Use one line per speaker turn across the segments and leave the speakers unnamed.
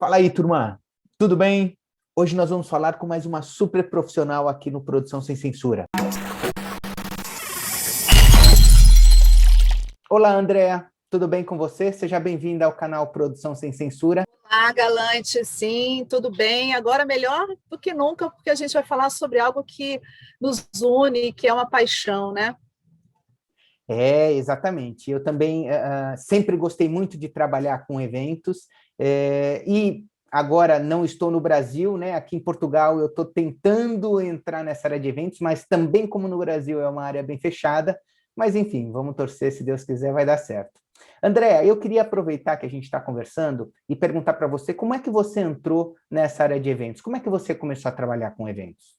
Fala aí, turma. Tudo bem? Hoje nós vamos falar com mais uma super profissional aqui no Produção Sem Censura. Olá, Andréa. Tudo bem com você? Seja bem-vinda ao canal Produção Sem Censura.
Olá, Galante. Sim, tudo bem. Agora melhor do que nunca, porque a gente vai falar sobre algo que nos une, que é uma paixão, né?
Exatamente. Eu também sempre gostei muito de trabalhar com eventos e agora não estou no Brasil, né? Aqui em Portugal eu estou tentando entrar nessa área de eventos, mas também como no Brasil é uma área bem fechada, mas enfim, vamos torcer, se Deus quiser vai dar certo. Andréa, eu queria aproveitar que a gente está conversando e perguntar para você como é que você entrou nessa área de eventos? Como é que você começou a trabalhar com eventos?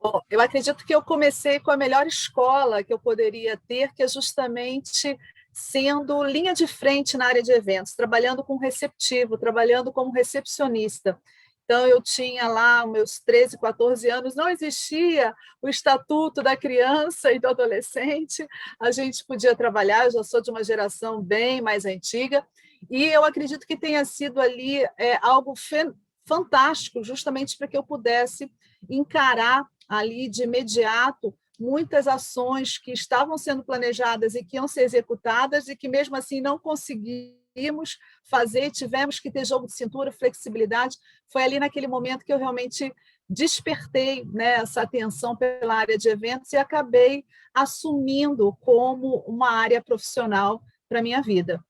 Bom, eu acredito que eu comecei com a melhor escola que eu poderia ter, que é justamente sendo linha de frente na área de eventos, trabalhando com receptivo, trabalhando como recepcionista. Então, eu tinha lá meus 13, 14 anos, não existia o Estatuto da Criança e do Adolescente, a gente podia trabalhar, eu já sou de uma geração bem mais antiga, e eu acredito que tenha sido ali algo fantástico, justamente para que eu pudesse encarar ali de imediato muitas ações que estavam sendo planejadas e que iam ser executadas e que mesmo assim não conseguimos fazer, tivemos que ter jogo de cintura, flexibilidade. Foi ali naquele momento que eu realmente despertei, né, essa atenção pela área de eventos e acabei assumindo como uma área profissional para a minha vida.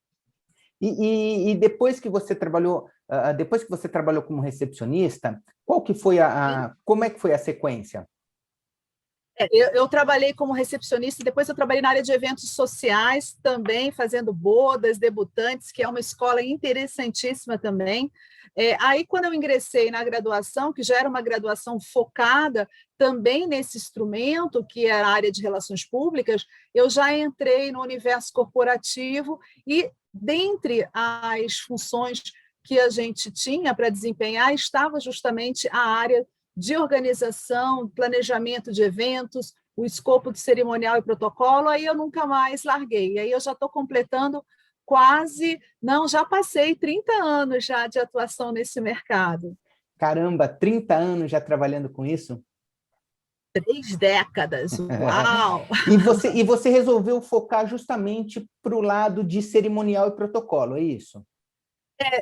E depois que você trabalhou, depois que você trabalhou como recepcionista, qual que foi como é que foi a sequência?
Eu trabalhei como recepcionista, depois eu trabalhei na área de eventos sociais também, fazendo bodas, debutantes, que é uma escola interessantíssima também. Aí, quando eu ingressei na graduação, que já era uma graduação focada também nesse instrumento, que é a área de relações públicas, eu já entrei no universo corporativo e, dentre as funções que a gente tinha para desempenhar, estava justamente a área de organização, planejamento de eventos, o escopo de cerimonial e protocolo, aí eu nunca mais larguei. Aí eu já estou completando já passei 30 anos já de atuação nesse mercado.
Caramba, 30 anos já trabalhando com isso?
3 décadas, uau!
E você resolveu focar justamente para o lado de cerimonial e protocolo, é isso?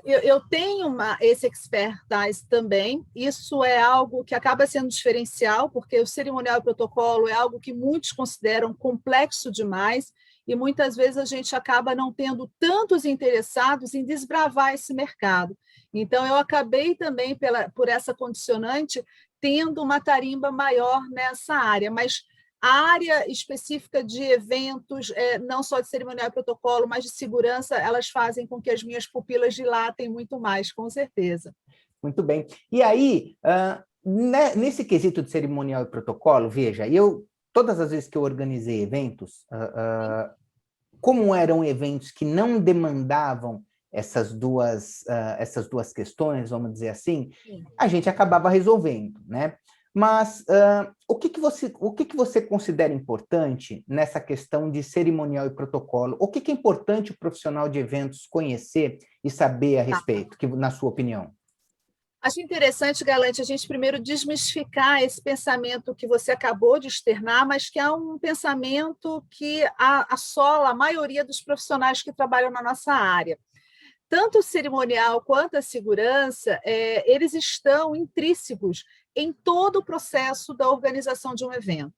Eu tenho esse expertise também, isso é algo que acaba sendo diferencial, porque o cerimonial e protocolo é algo que muitos consideram complexo demais, e muitas vezes a gente acaba não tendo tantos interessados em desbravar esse mercado. Então, eu acabei também, por essa condicionante, tendo uma tarimba maior nessa área, mas a área específica de eventos, não só de cerimonial e protocolo, mas de segurança, elas fazem com que as minhas pupilas dilatem muito mais, com certeza.
Muito bem. E aí, nesse quesito de cerimonial e protocolo, veja, todas as vezes que eu organizei eventos, como eram eventos que não demandavam essas duas questões, vamos dizer assim, a gente acabava resolvendo, né? Mas o que que você considera importante nessa questão de cerimonial e protocolo? O que que é importante o profissional de eventos conhecer e saber a respeito, na sua opinião?
Acho interessante, Galante, a gente primeiro desmistificar esse pensamento que você acabou de externar, mas que é um pensamento que assola a maioria dos profissionais que trabalham na nossa área. Tanto o cerimonial quanto a segurança, eles estão intrínsecos em todo o processo da organização de um evento.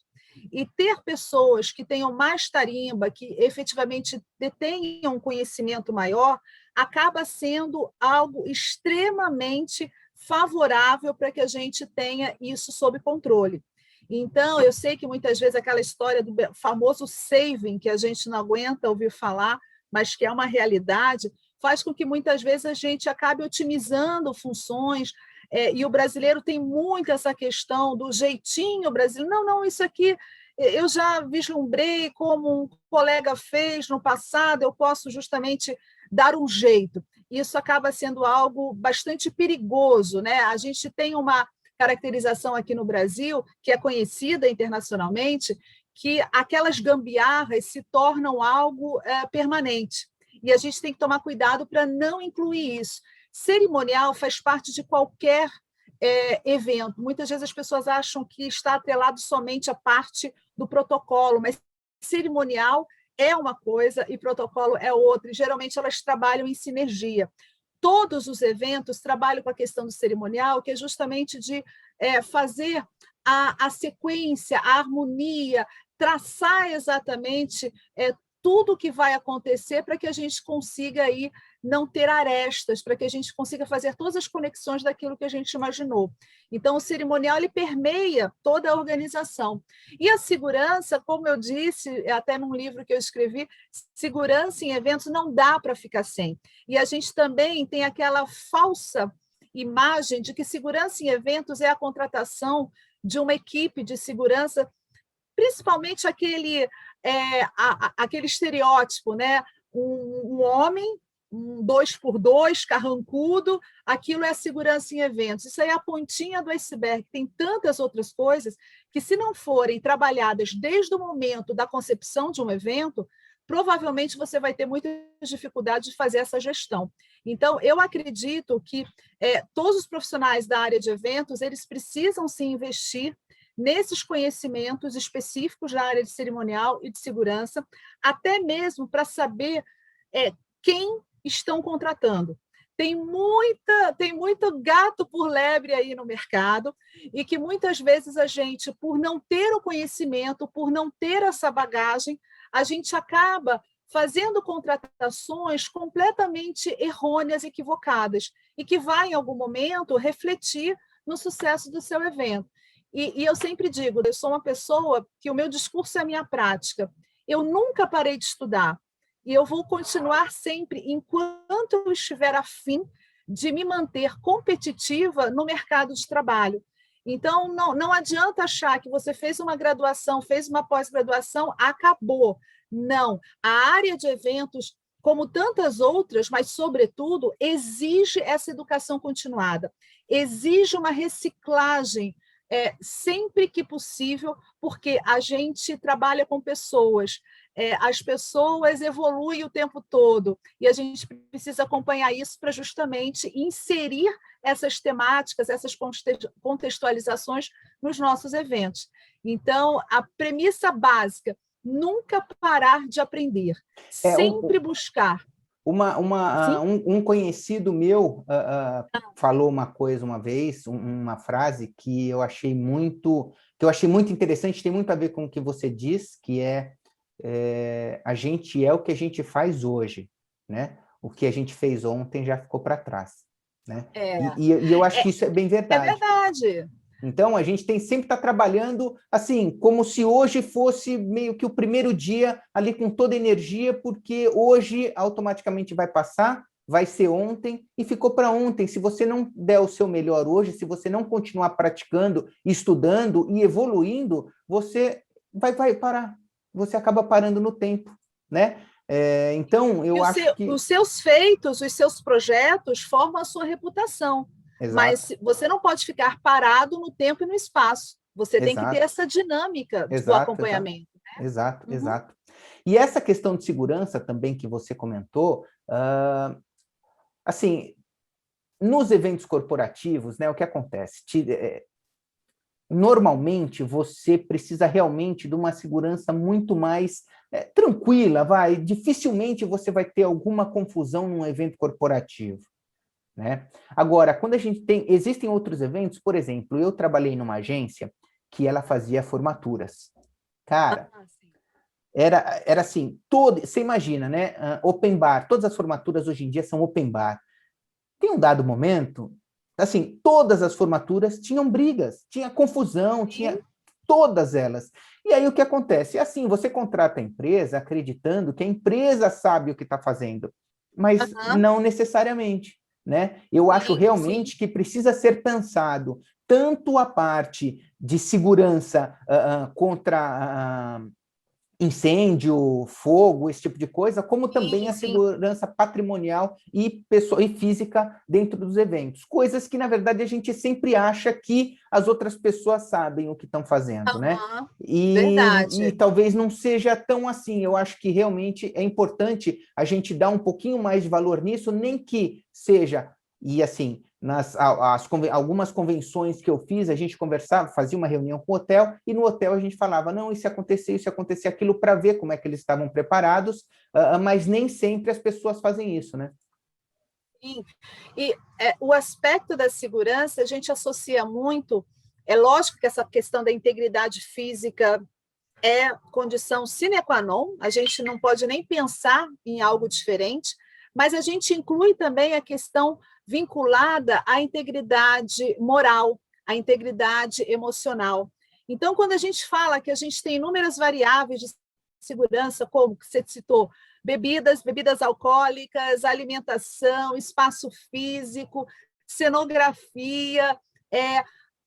E ter pessoas que tenham mais tarimba, que efetivamente detenham um conhecimento maior, acaba sendo algo extremamente favorável para que a gente tenha isso sob controle. Então, eu sei que muitas vezes aquela história do famoso saving, que a gente não aguenta ouvir falar, mas que é uma realidade, faz com que muitas vezes a gente acabe otimizando funções, e o brasileiro tem muito essa questão do jeitinho brasileiro. Não, não, isso aqui eu já vislumbrei como um colega fez no passado, eu posso justamente dar um jeito. Isso acaba sendo algo bastante perigoso, né? A gente tem uma caracterização aqui no Brasil, que é conhecida internacionalmente, que aquelas gambiarras se tornam algo permanente. E a gente tem que tomar cuidado para não incluir isso. Cerimonial faz parte de qualquer evento. Muitas vezes as pessoas acham que está atrelado somente à parte do protocolo, mas cerimonial é uma coisa e protocolo é outra, e geralmente elas trabalham em sinergia. Todos os eventos trabalham com a questão do cerimonial, que é justamente de fazer a sequência, a harmonia, traçar exatamente tudo o que vai acontecer para que a gente consiga aí não ter arestas, para que a gente consiga fazer todas as conexões daquilo que a gente imaginou. Então, o cerimonial ele permeia toda a organização. E a segurança, como eu disse, até num livro que eu escrevi, segurança em eventos não dá para ficar sem. E a gente também tem aquela falsa imagem de que segurança em eventos é a contratação de uma equipe de segurança, principalmente aquele estereótipo, né? Um homem, um 2x2, carrancudo, aquilo é segurança em eventos. Isso aí é a pontinha do iceberg. Tem tantas outras coisas que, se não forem trabalhadas desde o momento da concepção de um evento, provavelmente você vai ter muita dificuldade de fazer essa gestão. Então, eu acredito que todos os profissionais da área de eventos, eles precisam se investir nesses conhecimentos específicos da área de cerimonial e de segurança, até mesmo para saber quem estão contratando. Tem muito gato por lebre aí no mercado, e que muitas vezes a gente, por não ter o conhecimento, por não ter essa bagagem, a gente acaba fazendo contratações completamente errôneas, equivocadas, e que vai, em algum momento, refletir no sucesso do seu evento. E eu sempre digo, eu sou uma pessoa que o meu discurso é a minha prática. Eu nunca parei de estudar, e eu vou continuar sempre, enquanto eu estiver afim de me manter competitiva no mercado de trabalho. Então, não adianta achar que você fez uma graduação, fez uma pós-graduação, acabou. Não, a área de eventos, como tantas outras, mas, sobretudo, exige essa educação continuada, exige uma reciclagem sempre que possível, porque a gente trabalha com pessoas, as pessoas evoluem o tempo todo, e a gente precisa acompanhar isso para justamente inserir essas temáticas, essas contextualizações nos nossos eventos. Então, a premissa básica, nunca parar de aprender, sempre buscar.
Um conhecido meu falou uma coisa uma vez, uma frase que eu achei muito interessante, tem muito a ver com o que você diz, que a gente é o que a gente faz hoje, né? O que a gente fez ontem já ficou para trás, né? E eu acho que isso é bem verdade.
É verdade.
Então, a gente tem sempre estar trabalhando assim, como se hoje fosse meio que o primeiro dia, ali com toda a energia, porque hoje automaticamente vai passar, vai ser ontem, e ficou para ontem. Se você não der o seu melhor hoje, se você não continuar praticando, estudando e evoluindo, você vai parar. Você acaba parando no tempo, né? Então, eu acho que...
Os seus feitos, os seus projetos formam a sua reputação. Exato. Mas você não pode ficar parado no tempo e no espaço. Você tem que ter essa dinâmica do acompanhamento.
Exato, né? Exato. E essa questão de segurança também que você comentou, assim, nos eventos corporativos, né, o que acontece? Normalmente, você precisa realmente de uma segurança muito mais tranquila, dificilmente você vai ter alguma confusão num evento corporativo, né? Agora, quando a gente existem outros eventos, por exemplo, eu trabalhei numa agência que ela fazia formaturas. Cara, era assim, você imagina, né? Open bar, todas as formaturas hoje em dia são open bar. Tem um dado momento, assim, todas as formaturas tinham brigas, tinha confusão, tinha todas elas. E aí o que acontece? Assim, você contrata a empresa acreditando que a empresa sabe o que está fazendo, mas não necessariamente, né? Eu acho realmente que precisa ser pensado tanto a parte de segurança contra incêndio, fogo, esse tipo de coisa, como também a segurança patrimonial e física dentro dos eventos. Coisas que, na verdade, a gente sempre acha que as outras pessoas sabem o que estão fazendo, né?
Verdade.
E talvez não seja tão assim. Eu acho que realmente é importante a gente dar um pouquinho mais de valor nisso, nem que seja E, assim, algumas convenções que eu fiz, a gente conversava, fazia uma reunião com o hotel, e no hotel a gente falava, não, isso ia acontecer aquilo, para ver como é que eles estavam preparados, mas nem sempre as pessoas fazem isso, né?
Sim. E o aspecto da segurança, a gente associa muito, é lógico que essa questão da integridade física é condição sine qua non, a gente não pode nem pensar em algo diferente, mas a gente inclui também a questão vinculada à integridade moral, à integridade emocional. Então, quando a gente fala que a gente tem inúmeras variáveis de segurança, como que você citou, bebidas alcoólicas, alimentação, espaço físico, cenografia,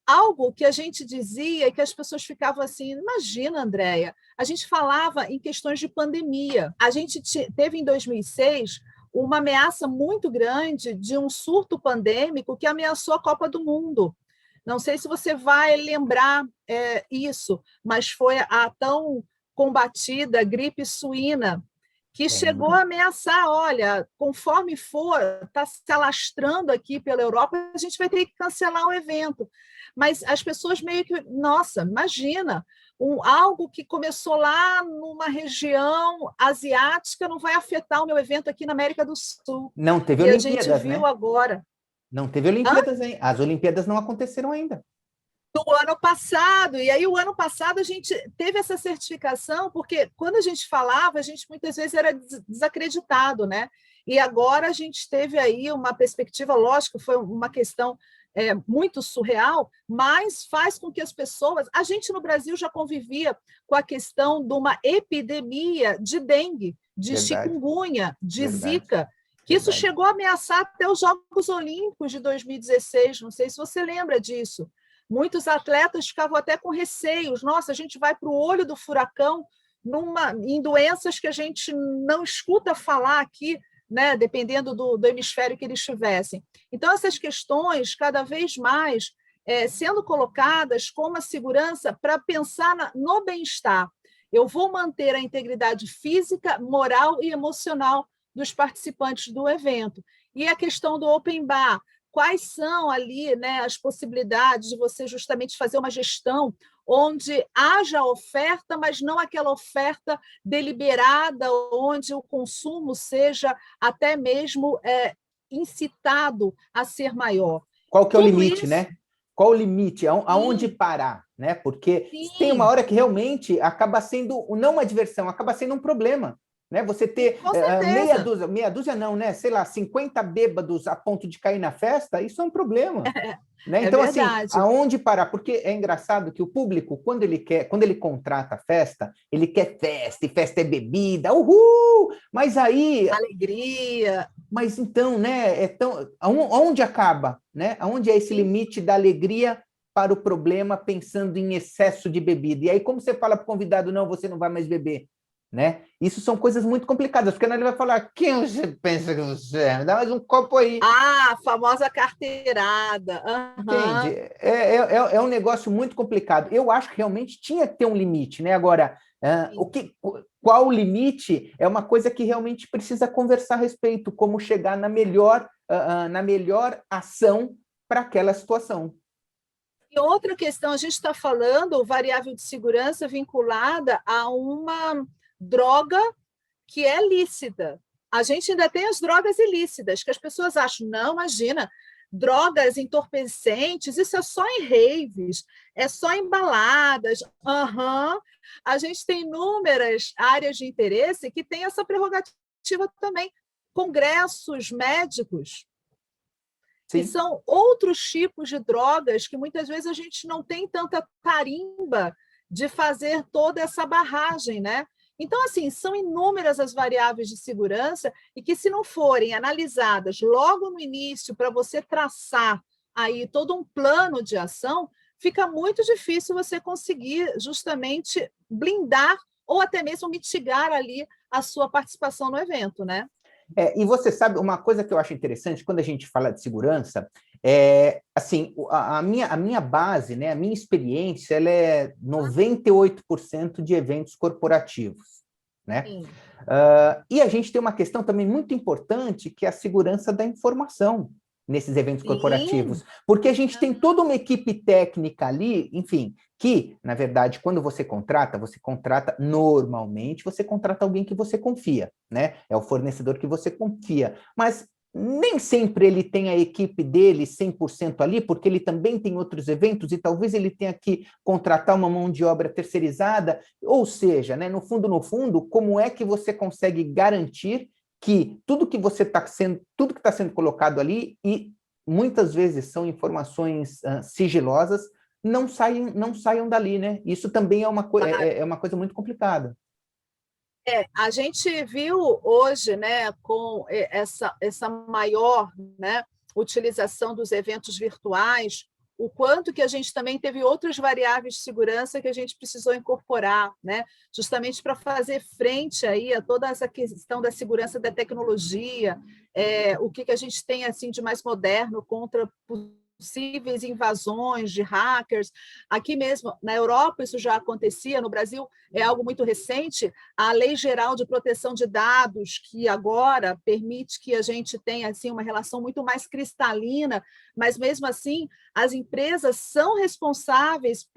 algo que a gente dizia e que as pessoas ficavam assim, imagina, Andréia, a gente falava em questões de pandemia. A gente teve em 2006 uma ameaça muito grande de um surto pandêmico que ameaçou a Copa do Mundo. Não sei se você vai lembrar isso, mas foi a tão combatida gripe suína, que chegou a ameaçar, olha, conforme for, está se alastrando aqui pela Europa, a gente vai ter que cancelar o evento. Mas as pessoas meio que, nossa, imagina, algo que começou lá numa região asiática não vai afetar o meu evento aqui na América do Sul.
Não teve
E a gente
Olimpíadas,
viu
né?
agora.
Não teve Olimpíadas, hein? As Olimpíadas não aconteceram ainda.
Do ano passado, e aí o ano passado a gente teve essa certificação, porque quando a gente falava, a gente muitas vezes era desacreditado, né? E agora a gente teve aí uma perspectiva, lógico, foi uma questão muito surreal, mas faz com que as pessoas... A gente no Brasil já convivia com a questão de uma epidemia de dengue, de chikungunya, de zika, que isso chegou a ameaçar até os Jogos Olímpicos de 2016, não sei se você lembra disso. Muitos atletas ficavam até com receios. Nossa, a gente vai para o olho do furacão em doenças que a gente não escuta falar aqui, né, dependendo do hemisfério que eles estivessem. Então, essas questões, cada vez mais, sendo colocadas como a segurança para pensar no bem-estar. Eu vou manter a integridade física, moral e emocional dos participantes do evento. E a questão do open bar, quais são ali, né, as possibilidades de você justamente fazer uma gestão onde haja oferta, mas não aquela oferta deliberada, onde o consumo seja até mesmo incitado a ser maior.
Qual que é o limite,
isso...
né? Qual o limite? Aonde parar, né? Porque tem uma hora que realmente acaba sendo não uma diversão, acaba sendo um problema. Né? Você ter meia dúzia não, né? Sei lá, 50 bêbados a ponto de cair na festa, isso é um problema. Né? Então, assim, aonde parar? Porque é engraçado que o público, quando ele contrata festa, ele quer festa, e festa é bebida, uhul! Mas aí...
Alegria.
Mas então, né? Aonde acaba? Né? Aonde é esse limite da alegria para o problema, pensando em excesso de bebida? E aí, como você fala para o convidado, não, você não vai mais beber? Né? Isso são coisas muito complicadas, porque ele vai falar, quem você pensa que você é? Me dá mais um copo aí.
A famosa carteirada.
Entende? É um negócio muito complicado. Eu acho que realmente tinha que ter um limite, né? Agora, qual o limite é uma coisa que realmente precisa conversar a respeito, como chegar na melhor ação para aquela situação.
E outra questão, a gente está falando variável de segurança vinculada a uma droga que é lícita. A gente ainda tem as drogas ilícitas, que as pessoas acham, não, imagina, drogas entorpecentes, isso é só em raves, é só em baladas. A gente tem inúmeras áreas de interesse que têm essa prerrogativa também. Congressos médicos, que são outros tipos de drogas que muitas vezes a gente não tem tanta tarimba de fazer toda essa barragem, né? Então, assim, são inúmeras as variáveis de segurança e que, se não forem analisadas logo no início para você traçar aí todo um plano de ação, fica muito difícil você conseguir justamente blindar ou até mesmo mitigar ali a sua participação no evento, né?
E você sabe, uma coisa que eu acho interessante, quando a gente fala de segurança, assim, a minha base, né, a minha experiência, ela é 98% de eventos corporativos, né? E a gente tem uma questão também muito importante, que é a segurança da informação, nesses eventos
Sim.
corporativos, porque a gente tem toda uma equipe técnica ali, enfim, que, na verdade, quando você contrata normalmente, você contrata alguém que você confia, né? É o fornecedor que você confia, mas nem sempre ele tem a equipe dele 100% ali, porque ele também tem outros eventos e talvez ele tenha que contratar uma mão de obra terceirizada, ou seja, né, no fundo, como é que você consegue garantir que tudo que tudo que está sendo colocado ali, e muitas vezes são informações sigilosas, não saiam dali, né? Isso também é uma coisa muito complicada.
A gente viu hoje, né, com essa maior, né, utilização dos eventos virtuais, o quanto que a gente também teve outras variáveis de segurança que a gente precisou incorporar, né, justamente para fazer frente aí a toda essa questão da segurança da tecnologia, o que a gente tem assim de mais moderno contra possíveis invasões de hackers. Aqui mesmo, na Europa, isso já acontecia, no Brasil é algo muito recente, a Lei Geral de Proteção de Dados, que agora permite que a gente tenha assim, uma relação muito mais cristalina, mas mesmo assim, as empresas são responsáveis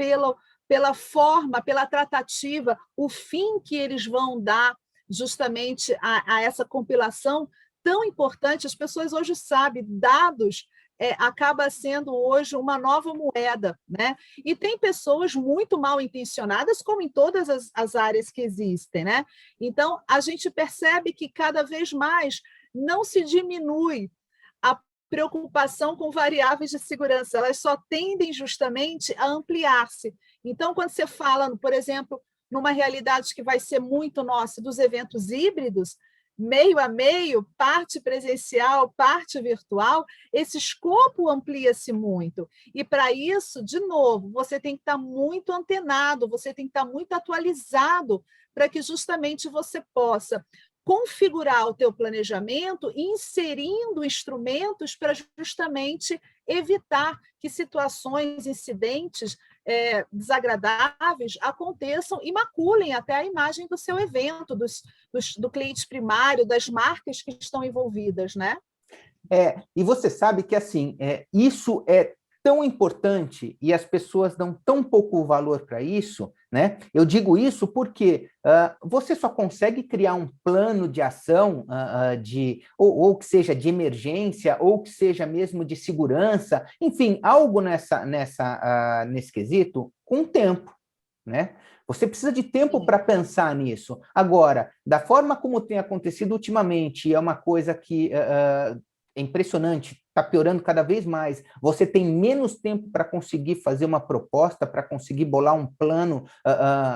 pela forma, pela tratativa, o fim que eles vão dar justamente a essa compilação tão importante. As pessoas hoje sabem, dados acaba sendo hoje uma nova moeda, né? E tem pessoas muito mal intencionadas, como em todas as áreas que existem, né? Então, a gente percebe que cada vez mais não se diminui a preocupação com variáveis de segurança, elas só tendem justamente a ampliar-se. Então, quando você fala, por exemplo, numa realidade que vai ser muito nossa, dos eventos híbridos, meio a meio, parte presencial, parte virtual, esse escopo amplia-se muito. E, para isso, de novo, você tem que estar muito antenado, você tem que estar muito atualizado para que justamente você possa configurar o teu planejamento, inserindo instrumentos para justamente evitar que situações, incidentes desagradáveis aconteçam e maculem até a imagem do seu evento, do cliente primário, das marcas que estão envolvidas, né?
E você sabe que assim, isso é tão importante e as pessoas dão tão pouco valor para isso, né? Eu digo isso porque você só consegue criar um plano de ação ou que seja de emergência, ou que seja mesmo de segurança, enfim, algo nesse quesito, com tempo, né? Você precisa de tempo para pensar nisso. Agora, da forma como tem acontecido ultimamente, é uma coisa que é impressionante, está piorando cada vez mais. Você tem menos tempo para conseguir fazer uma proposta, para conseguir bolar um plano,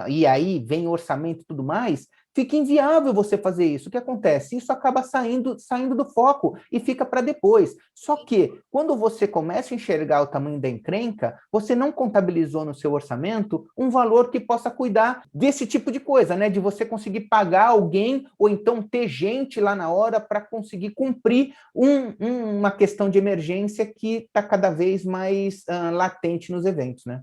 e aí vem orçamento e tudo mais. Fica inviável você fazer isso. O que acontece? Isso acaba saindo do foco e fica para depois. Só que, quando você começa a enxergar o tamanho da encrenca, você não contabilizou no seu orçamento um valor que possa cuidar desse tipo de coisa, né? De você conseguir pagar alguém ou então ter gente lá na hora para conseguir cumprir uma questão de emergência que está cada vez mais latente nos eventos, né?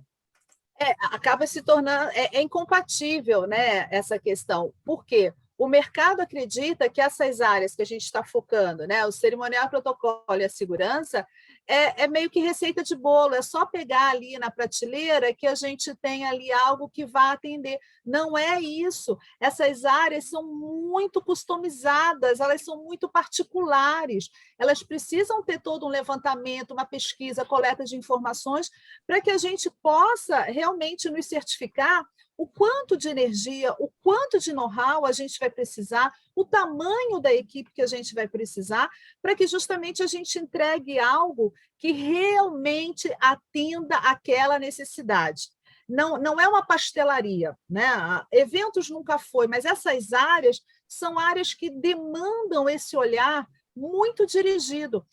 Acaba se tornando incompatível, né, essa questão. Por quê? O mercado acredita que essas áreas que a gente está focando, né, o cerimonial, protocolo e a segurança, é meio que receita de bolo, é só pegar ali na prateleira que a gente tem ali algo que vai atender. Não é isso. Essas áreas são muito customizadas, elas são muito particulares, elas precisam ter todo um levantamento, uma pesquisa, coleta de informações, para que a gente possa realmente nos certificar o quanto de energia, o quanto de know-how a gente vai precisar, o tamanho da equipe que a gente vai precisar, para que justamente a gente entregue algo que realmente atenda aquela necessidade. Não é uma pastelaria, né? Eventos nunca foi, mas essas áreas são áreas que demandam esse olhar muito dirigido.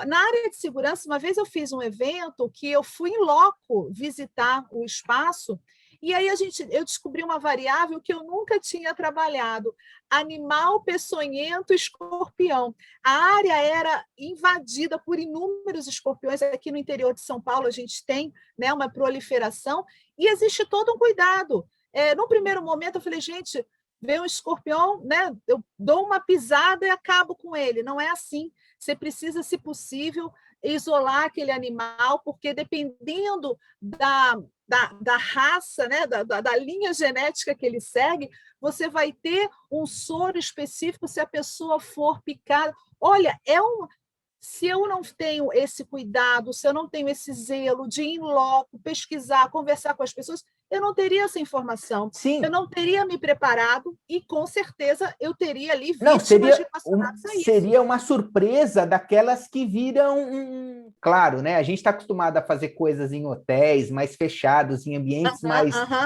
Na área de segurança, uma vez eu fiz um evento que eu fui em loco visitar o espaço, e aí eu descobri uma variável que eu nunca tinha trabalhado: animal peçonhento escorpião. A área era invadida por inúmeros escorpiões. Aqui no interior de São Paulo a gente tem, né, uma proliferação, e existe todo um cuidado. No primeiro momento eu falei, gente, vê um escorpião, né, eu dou uma pisada e acabo com ele. Não é assim. Você precisa, se possível, isolar aquele animal, porque dependendo da raça, né, da linha genética que ele segue, você vai ter um soro específico se a pessoa for picada. Olha, se eu não tenho esse cuidado, se eu não tenho esse zelo de ir em loco, pesquisar, conversar com as pessoas, eu não teria essa informação.
Sim.
Eu não teria me preparado e, com certeza, eu teria ali
Não,
vítimas relacionadas a isso.
seria uma surpresa daquelas que viram Claro, né? A gente está acostumado a fazer coisas em hotéis mais fechados, em ambientes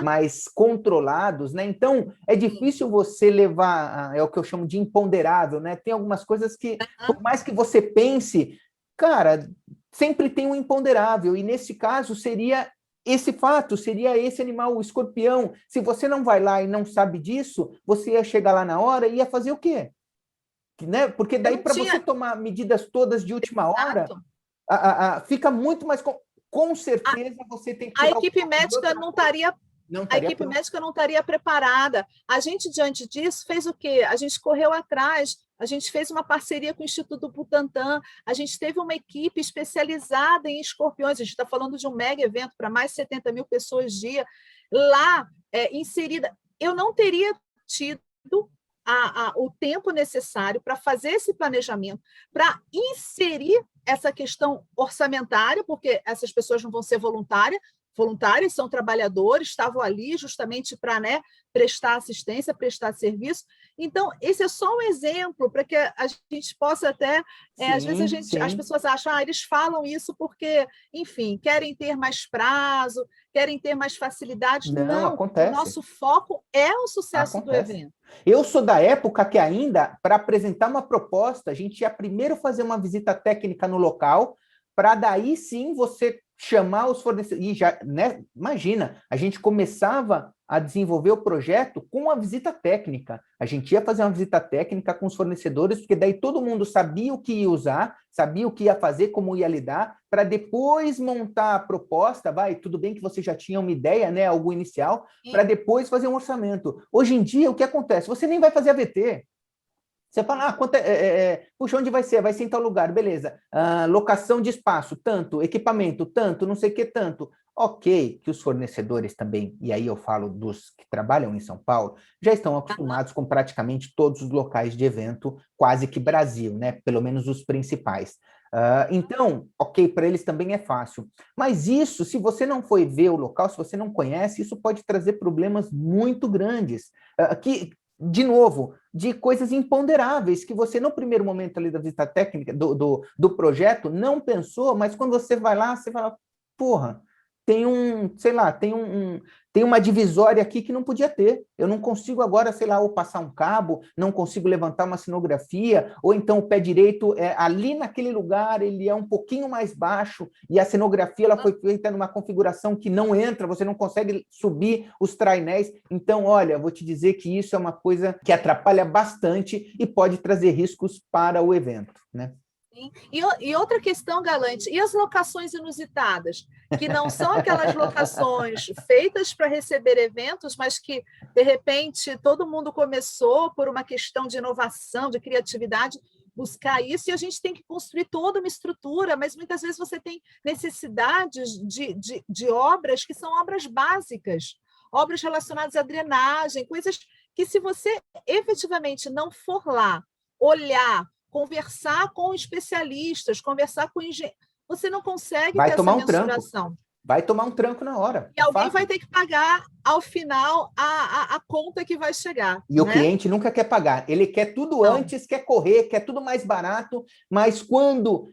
mais controlados, né? Então, é difícil você levar, é o que eu chamo de imponderável, né? Tem algumas coisas que, por mais que você pense, cara, sempre tem um imponderável, e nesse caso seria esse fato, seria esse animal, o escorpião. Se você não vai lá e não sabe disso, você ia chegar lá na hora e ia fazer o quê? Né? Porque daí, para você tomar medidas todas de última hora, fica muito mais... Com certeza, você tem que...
A equipe médica não estaria... A equipe médica não estaria preparada. A gente, diante disso, fez o quê? A gente correu atrás, a gente fez uma parceria com o Instituto Butantan, a gente teve uma equipe especializada em escorpiões, a gente está falando de um mega evento para mais de 70 mil pessoas dia, lá inserida. Eu não teria tido o tempo necessário para fazer esse planejamento, para inserir essa questão orçamentária, porque essas pessoas não vão ser voluntárias, são trabalhadores, estavam ali justamente para, né, prestar assistência, prestar serviço. Então, esse é só um exemplo para que a gente possa até... às vezes as pessoas acham, eles falam isso porque, enfim, querem ter mais prazo, querem ter mais facilidade. Não, acontece. O nosso foco é o sucesso do evento.
Eu sou da época que ainda, para apresentar uma proposta, a gente ia primeiro fazer uma visita técnica no local, para daí sim você chamar os fornecedores. E já, né, imagina, a gente começava a desenvolver o projeto com a visita técnica. A gente ia fazer uma visita técnica com os fornecedores, porque daí todo mundo sabia o que ia usar, sabia o que ia fazer, como ia lidar, para depois montar a proposta. Tudo bem que você já tinha uma ideia, né, algo inicial, para depois fazer um orçamento. Hoje em dia, o que acontece? Você nem vai fazer AVT. Você fala, puxa, onde vai ser? Vai ser em tal lugar, beleza. Locação de espaço, tanto. Equipamento, tanto. Não sei o que, tanto. Ok, que os fornecedores também, e aí eu falo dos que trabalham em São Paulo, já estão acostumados com praticamente todos os locais de evento, quase que Brasil, né? Pelo menos os principais. Então, ok, para eles também é fácil. Mas isso, se você não foi ver o local, se você não conhece, isso pode trazer problemas muito grandes. De novo, de coisas imponderáveis que você, no primeiro momento ali da visita técnica, do projeto, não pensou, mas quando você vai lá, você fala, porra, tem uma divisória aqui que não podia ter. Eu não consigo agora, ou passar um cabo, não consigo levantar uma cenografia, ou então o pé direito, ali naquele lugar, ele é um pouquinho mais baixo, e a cenografia ela foi feita numa configuração que não entra, você não consegue subir os trainéis. Então, olha, vou te dizer que isso é uma coisa que atrapalha bastante e pode trazer riscos para o evento, né?
E outra questão, Galante, e as locações inusitadas, que não são aquelas locações feitas para receber eventos, mas que, de repente, todo mundo começou por uma questão de inovação, de criatividade, buscar isso, e a gente tem que construir toda uma estrutura, mas muitas vezes você tem necessidades de obras que são obras básicas, obras relacionadas à drenagem, coisas que, se você efetivamente não for lá olhar, conversar com especialistas, conversar com engenheiros, você não consegue ter essa mensuração.
Vai tomar um tranco na hora.
E alguém vai ter que pagar, ao final, a conta que vai chegar.
E o cliente nunca quer pagar. Ele quer tudo antes, quer correr, quer tudo mais barato, mas quando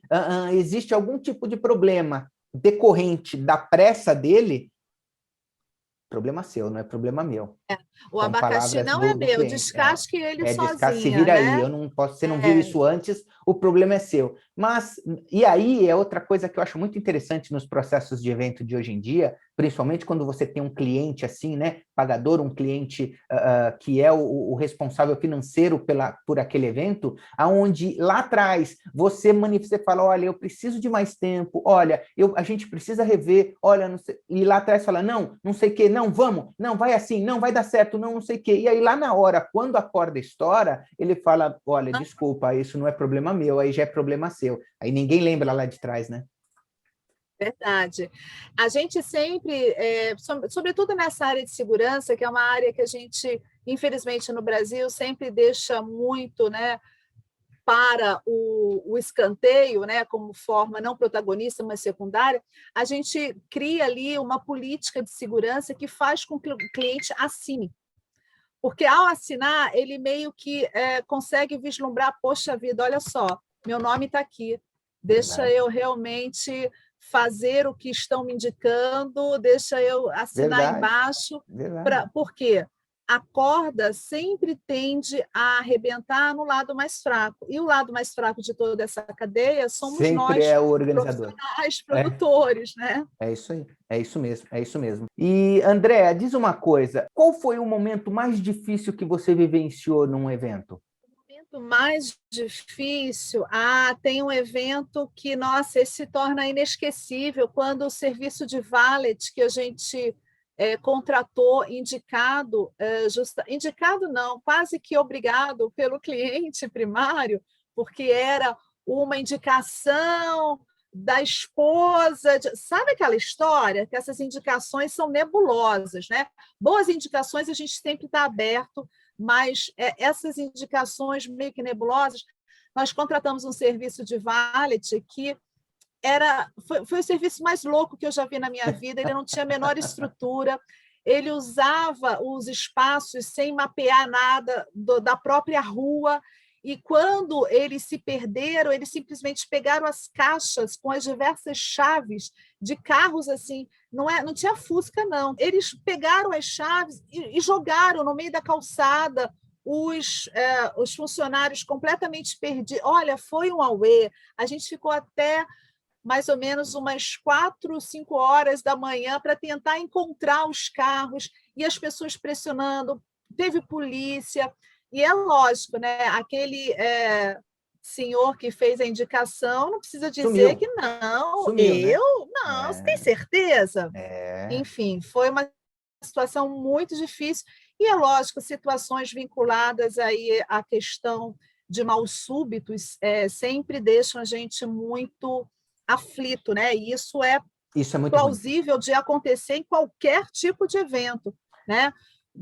existe algum tipo de problema decorrente da pressa dele, problema seu, não é problema meu.
O abacaxi não é meu, descasque ele sozinho.
Descasque, vira aí, eu não posso, você não viu isso antes, o problema é seu. Mas, e aí é outra coisa que eu acho muito interessante nos processos de evento de hoje em dia, principalmente quando você tem um cliente assim, né, pagador, um cliente que é o responsável financeiro por aquele evento, aonde lá atrás você fala, olha, eu preciso de mais tempo, olha, a gente precisa rever, olha, não sei, e lá atrás fala, não sei o que, não, vamos, não, vai assim, não, vai dar certo, não sei o quê. E aí, lá na hora, quando a corda estoura, ele fala, olha, desculpa, isso não é problema meu, aí já é problema seu. Aí ninguém lembra lá de trás, né?
Verdade. A gente sempre, sobretudo nessa área de segurança, que é uma área que a gente, infelizmente, no Brasil, sempre deixa muito, né, para o escanteio, né, como forma não protagonista, mas secundária, a gente cria ali uma política de segurança que faz com que o cliente assine. Porque, ao assinar, ele meio que consegue vislumbrar, poxa vida, olha só, meu nome está aqui, deixa
Verdade.
eu realmente fazer o que estão me indicando, deixa eu assinar
Verdade.
embaixo.
Verdade.
Por quê? A corda sempre tende a arrebentar no lado mais fraco. E o lado mais fraco de toda essa cadeia somos
Sempre
nós,
é o organizador.
profissionais,
É.
produtores, né?
É isso aí, é isso mesmo, é isso mesmo. E, Andréa, diz uma coisa, qual foi o momento mais difícil que você vivenciou num evento?
O momento mais difícil, tem um evento que, nossa, esse se torna inesquecível, quando o serviço de valet que a gente contratou, indicado, indicado não, quase que obrigado pelo cliente primário, porque era uma indicação da esposa, sabe aquela história que essas indicações são nebulosas, né? Boas indicações a gente sempre está aberto, mas essas indicações meio que nebulosas, nós contratamos um serviço de valet que foi o serviço mais louco que eu já vi na minha vida. Ele não tinha a menor estrutura, ele usava os espaços sem mapear nada da própria rua, e quando eles se perderam, eles simplesmente pegaram as caixas com as diversas chaves de carros, assim, não tinha Fusca, não. Eles pegaram as chaves e jogaram no meio da calçada, os funcionários completamente perdidos. Olha, foi um auê, a gente ficou até mais ou menos umas 4, 5 horas da manhã para tentar encontrar os carros, e as pessoas pressionando, teve polícia, e é lógico, né? Aquele senhor que fez a indicação não precisa dizer que
Sumiu,
não,
sumiu, né?
não, você tem
É,
certeza?
é,
Enfim, foi uma situação muito difícil, e é lógico, situações vinculadas aí à questão de mal súbitos sempre deixam a gente muito aflito, né? E isso é
isso é muito ruim.
plausível de acontecer em qualquer tipo de evento, né?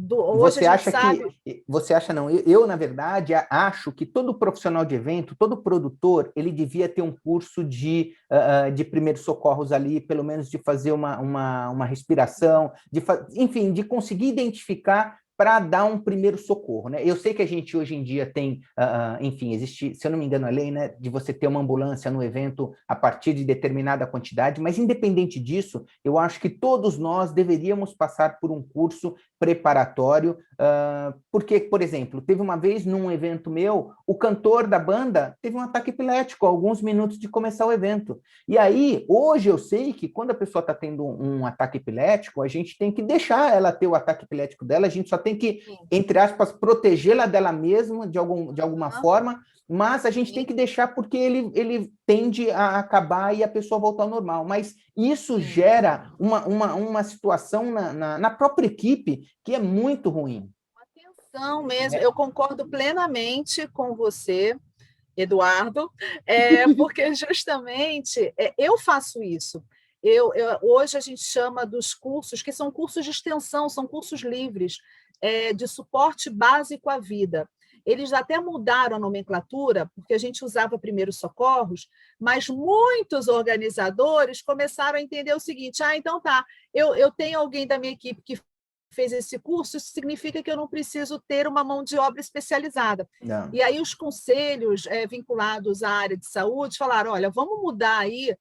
Hoje a
Você
gente
acha
sabe.
você acha não, eu, na verdade, acho que todo profissional de evento, todo produtor, ele devia ter um curso de primeiros socorros ali, pelo menos de fazer uma respiração, enfim, de conseguir identificar para dar um primeiro socorro, né? Eu sei que a gente hoje em dia tem, enfim, existe, se eu não me engano, a lei, né, de você ter uma ambulância no evento a partir de determinada quantidade, mas independente disso, eu acho que todos nós deveríamos passar por um curso preparatório, porque, por exemplo, teve uma vez num evento meu, o cantor da banda teve um ataque epilético, alguns minutos de começar o evento. E aí, hoje eu sei que quando a pessoa está tendo um ataque epilético, a gente tem que deixar ela ter o ataque epilético dela, a gente só tem que, entre aspas, protegê-la dela mesma de alguma forma, mas a gente tem que deixar porque ele tende a acabar e a pessoa voltar ao normal. Mas isso gera uma situação na própria equipe que é muito ruim.
Atenção mesmo,
Né?
eu concordo plenamente com você, Eduardo, porque justamente eu faço isso. Hoje a gente chama dos cursos, que são cursos de extensão, são cursos livres, de suporte básico à vida. Eles até mudaram a nomenclatura, porque a gente usava primeiros socorros, mas muitos organizadores começaram a entender o seguinte: então tá, eu tenho alguém da minha equipe que fez esse curso, isso significa que eu não preciso ter uma mão de obra especializada.
Não.
E aí os conselhos vinculados à área de saúde falaram: olha, vamos mudar aí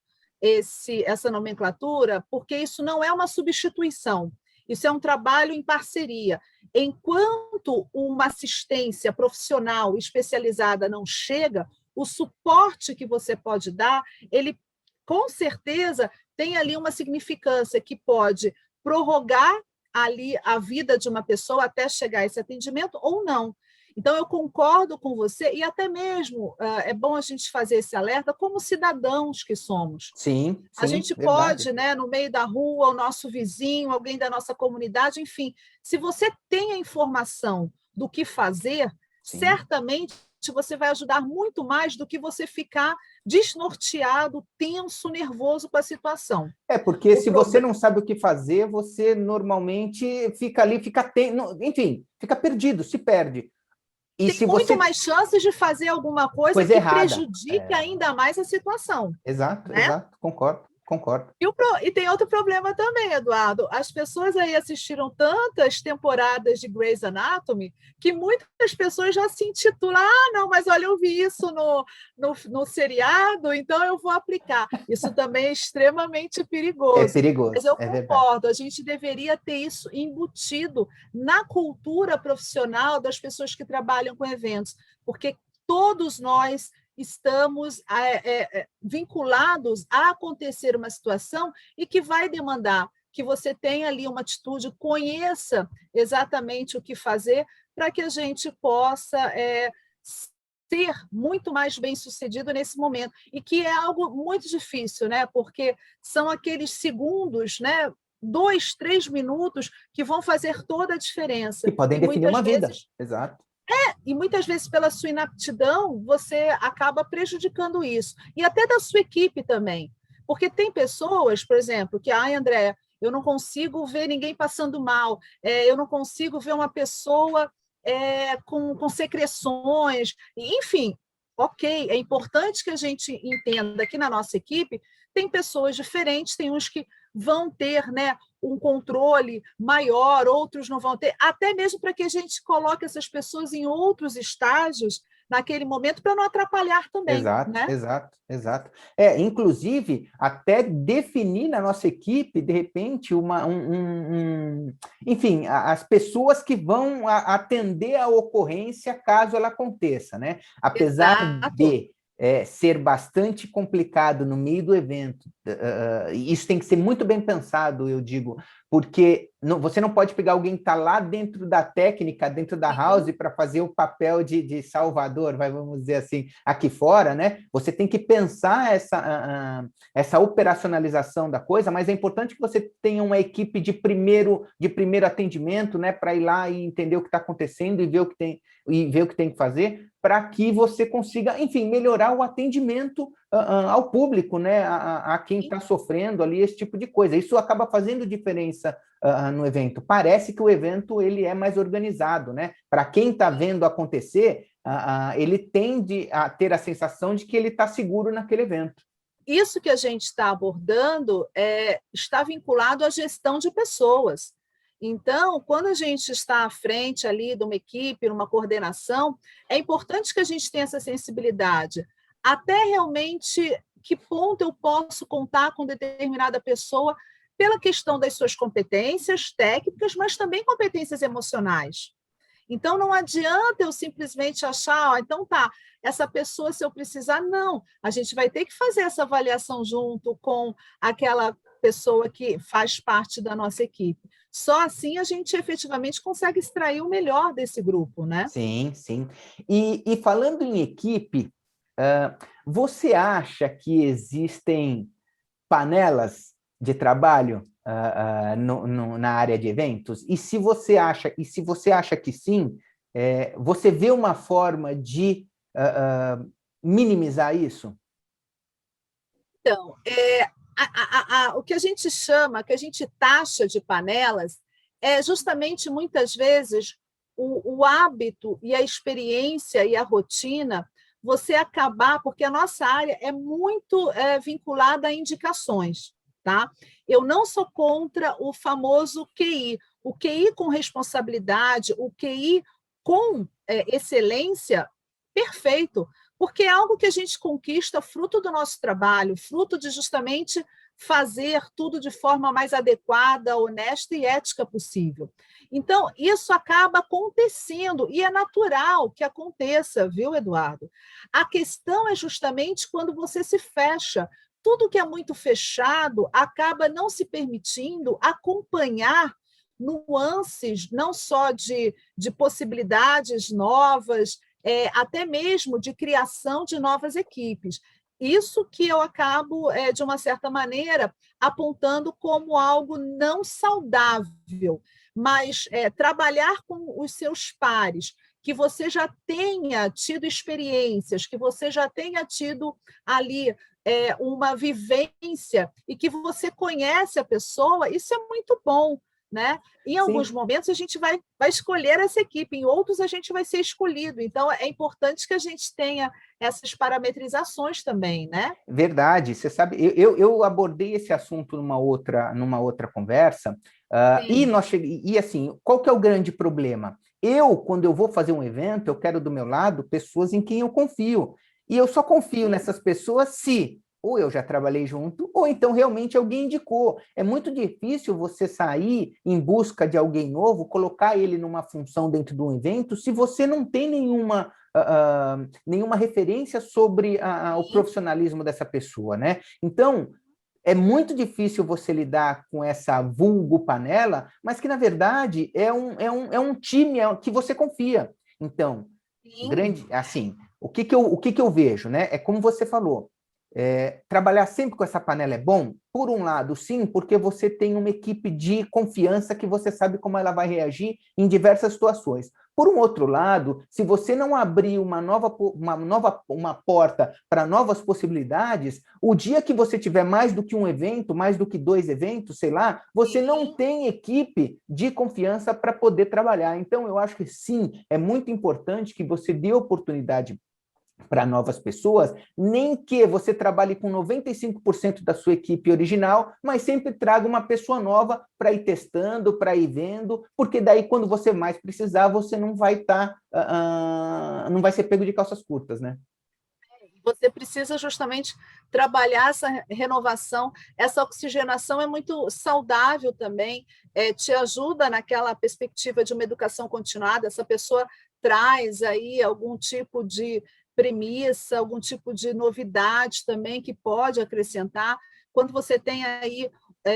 essa nomenclatura, porque isso não é uma substituição, isso é um trabalho em parceria. Enquanto uma assistência profissional especializada não chega, o suporte que você pode dar, ele com certeza tem ali uma significância que pode prorrogar ali a vida de uma pessoa até chegar a esse atendimento ou não. Então, eu concordo com você, e até mesmo é bom a gente fazer esse alerta como cidadãos que somos.
Sim,
A
sim,
gente
verdade.
pode, né, no meio da rua, o nosso vizinho, alguém da nossa comunidade, enfim, se você tem a informação do que fazer,
Sim.
certamente você vai ajudar muito mais do que você ficar desnorteado, tenso, nervoso com a situação.
É, porque
O
se você
problema
não sabe o que fazer, você normalmente fica ali, enfim, fica perdido, se perde. E
tem
se
muito
você...
mais chances de fazer alguma coisa
Coisa
que
errada.
prejudique
É,
ainda mais a situação,
exato,
né?
exato, concordo, concordo.
E tem outro problema também, Eduardo. As pessoas aí assistiram tantas temporadas de Grey's Anatomy que muitas pessoas já se intitulam: ah, não, mas olha, eu vi isso no seriado, então eu vou aplicar. Isso também é extremamente
É
perigoso. Mas
perigoso,
eu
é verdade.
concordo, a gente deveria ter isso embutido na cultura profissional das pessoas que trabalham com eventos, porque todos nós estamos vinculados a acontecer uma situação e que vai demandar que você tenha ali uma atitude, conheça exatamente o que fazer para que a gente possa ser muito mais bem-sucedido nesse momento, e que é algo muito difícil, né? Porque são aqueles segundos, né? 2, 3 minutos que vão fazer toda a
Que
diferença.
podem definir uma vida, exato.
E muitas vezes, pela sua inaptidão, você acaba prejudicando isso. E até da sua equipe também. Porque tem pessoas, por exemplo, que, ai, André, eu não consigo ver ninguém passando mal, eu não consigo ver uma pessoa com secreções, enfim, ok, é importante que a gente entenda que na nossa equipe tem pessoas diferentes, tem uns que vão ter, né, um controle maior, outros não vão ter, até mesmo para que a gente coloque essas pessoas em outros estágios naquele momento para não atrapalhar também,
Exato,
né?
exato, exato. Inclusive, até definir na nossa equipe, de repente, enfim, as pessoas que vão atender a ocorrência caso ela aconteça, né? Apesar
Exato.
de ser bastante complicado no meio do evento, isso tem que ser muito bem pensado, eu digo, porque você não pode pegar alguém que está lá dentro da técnica, dentro da house,
Sim.
para fazer o papel de salvador, vamos dizer assim, aqui fora, né? Você tem que pensar essa operacionalização da coisa, mas é importante que você tenha uma equipe de primeiro atendimento, né? Para ir lá e entender o que está acontecendo e ver o que tem que fazer, para que você consiga, enfim, melhorar o atendimento ao público, né? A quem está sofrendo ali esse tipo de coisa. Isso acaba fazendo diferença no evento. Parece que o evento ele é mais organizado, né? Para quem está vendo acontecer, ele tende a ter a sensação de que ele está seguro naquele evento.
Isso que a gente está abordando está vinculado à gestão de pessoas. Então, quando a gente está à frente ali de uma equipe, numa coordenação, é importante que a gente tenha essa sensibilidade. Até realmente que ponto eu posso contar com determinada pessoa pela questão das suas competências técnicas, mas também competências emocionais. Então, não adianta eu simplesmente achar, então tá, essa pessoa, se eu precisar, não. A gente vai ter que fazer essa avaliação junto com aquela pessoa que faz parte da nossa equipe. Só assim a gente efetivamente consegue extrair o melhor desse grupo, né?
Sim, sim. E falando em equipe, você acha que existem panelas de trabalho na área de eventos? Se você acha que sim, você vê uma forma de minimizar isso?
Então, o que a gente chama, que a gente taxa de panelas, é justamente muitas vezes o hábito e a experiência e a rotina, você acabar, porque a nossa área é muito vinculada a indicações, tá? Eu não sou contra o famoso QI, o QI com responsabilidade, o QI com excelência, perfeito, porque é algo que a gente conquista fruto do nosso trabalho, fruto de justamente fazer tudo de forma mais adequada, honesta e ética possível. Então, isso acaba acontecendo, e é natural que aconteça, viu, Eduardo? A questão é justamente quando você se fecha. Tudo que é muito fechado acaba não se permitindo acompanhar nuances, não só de possibilidades novas, até mesmo de criação de novas equipes. Isso que eu acabo, de uma certa maneira, apontando como algo não saudável, mas trabalhar com os seus pares, que você já tenha tido experiências, que você já tenha tido ali uma vivência e que você conhece a pessoa, isso é muito bom, né? Em alguns
Sim.
momentos a gente vai escolher essa equipe, em outros a gente vai ser escolhido. Então é importante que a gente tenha essas parametrizações também, né?
Verdade, você sabe, eu abordei esse assunto numa outra conversa,
Sim.
e assim, qual que é o grande problema? Quando eu vou fazer um evento, eu quero do meu lado pessoas em quem eu confio. E eu só confio nessas pessoas se ou eu já trabalhei junto, ou então realmente alguém indicou. É muito difícil você sair em busca de alguém novo, colocar ele numa função dentro de um evento, se você não tem nenhuma referência sobre o profissionalismo dessa pessoa, né? Então, é muito difícil você lidar com essa vulgo panela, mas que, na verdade, é um time que você confia. Então,
Sim.
assim, o que eu vejo, né? É como você falou, trabalhar sempre com essa panela é bom? Por um lado, sim, porque você tem uma equipe de confiança que você sabe como ela vai reagir em diversas situações. Por um outro lado, se você não abrir uma porta para novas possibilidades, o dia que você tiver mais do que um evento, mais do que 2 eventos, sei lá, você não tem equipe de confiança para poder trabalhar. Então, eu acho que sim, é muito importante que você dê oportunidade para novas pessoas, nem que você trabalhe com 95% da sua equipe original, mas sempre traga uma pessoa nova para ir testando, para ir vendo, porque daí quando você mais precisar, você não vai não vai ser pego de calças curtas, né?
Você precisa justamente trabalhar essa renovação, essa oxigenação é muito saudável também, te ajuda naquela perspectiva de uma educação continuada, essa pessoa traz aí algum tipo de premissa, algum tipo de novidade também que pode acrescentar. Quando você tem aí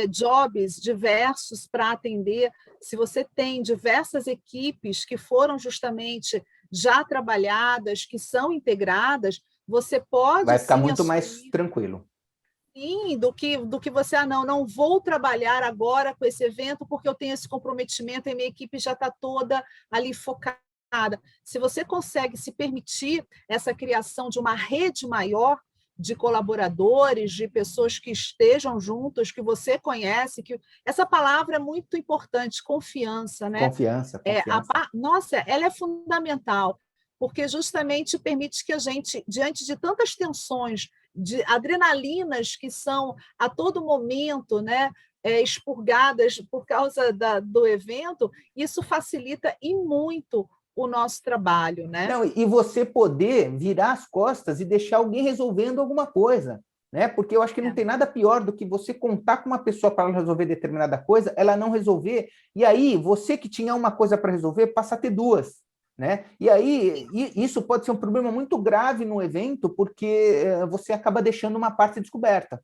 jobs diversos para atender, se você tem diversas equipes que foram justamente já trabalhadas, que são integradas, você pode
Vai ficar
sim
muito mais
assumir,
tranquilo.
sim, do que você, não vou trabalhar agora com esse evento porque eu tenho esse comprometimento e minha equipe já está toda ali focada. Se você consegue se permitir essa criação de uma rede maior de colaboradores, de pessoas que estejam juntas, que você conhece, que essa palavra é muito importante, confiança, né?
Confiança, confiança.
Nossa, ela é fundamental, porque justamente permite que a gente, diante de tantas tensões, de adrenalinas que são a todo momento, né, expurgadas por causa do evento, isso facilita e muito o nosso trabalho, né?
Não, e você poder virar as costas e deixar alguém resolvendo alguma coisa, né? Porque eu acho que não tem nada pior do que você contar com uma pessoa para resolver determinada coisa, ela não resolver, e aí você que tinha uma coisa para resolver passa a ter duas, né? E aí isso pode ser um problema muito grave no evento, porque você acaba deixando uma parte descoberta.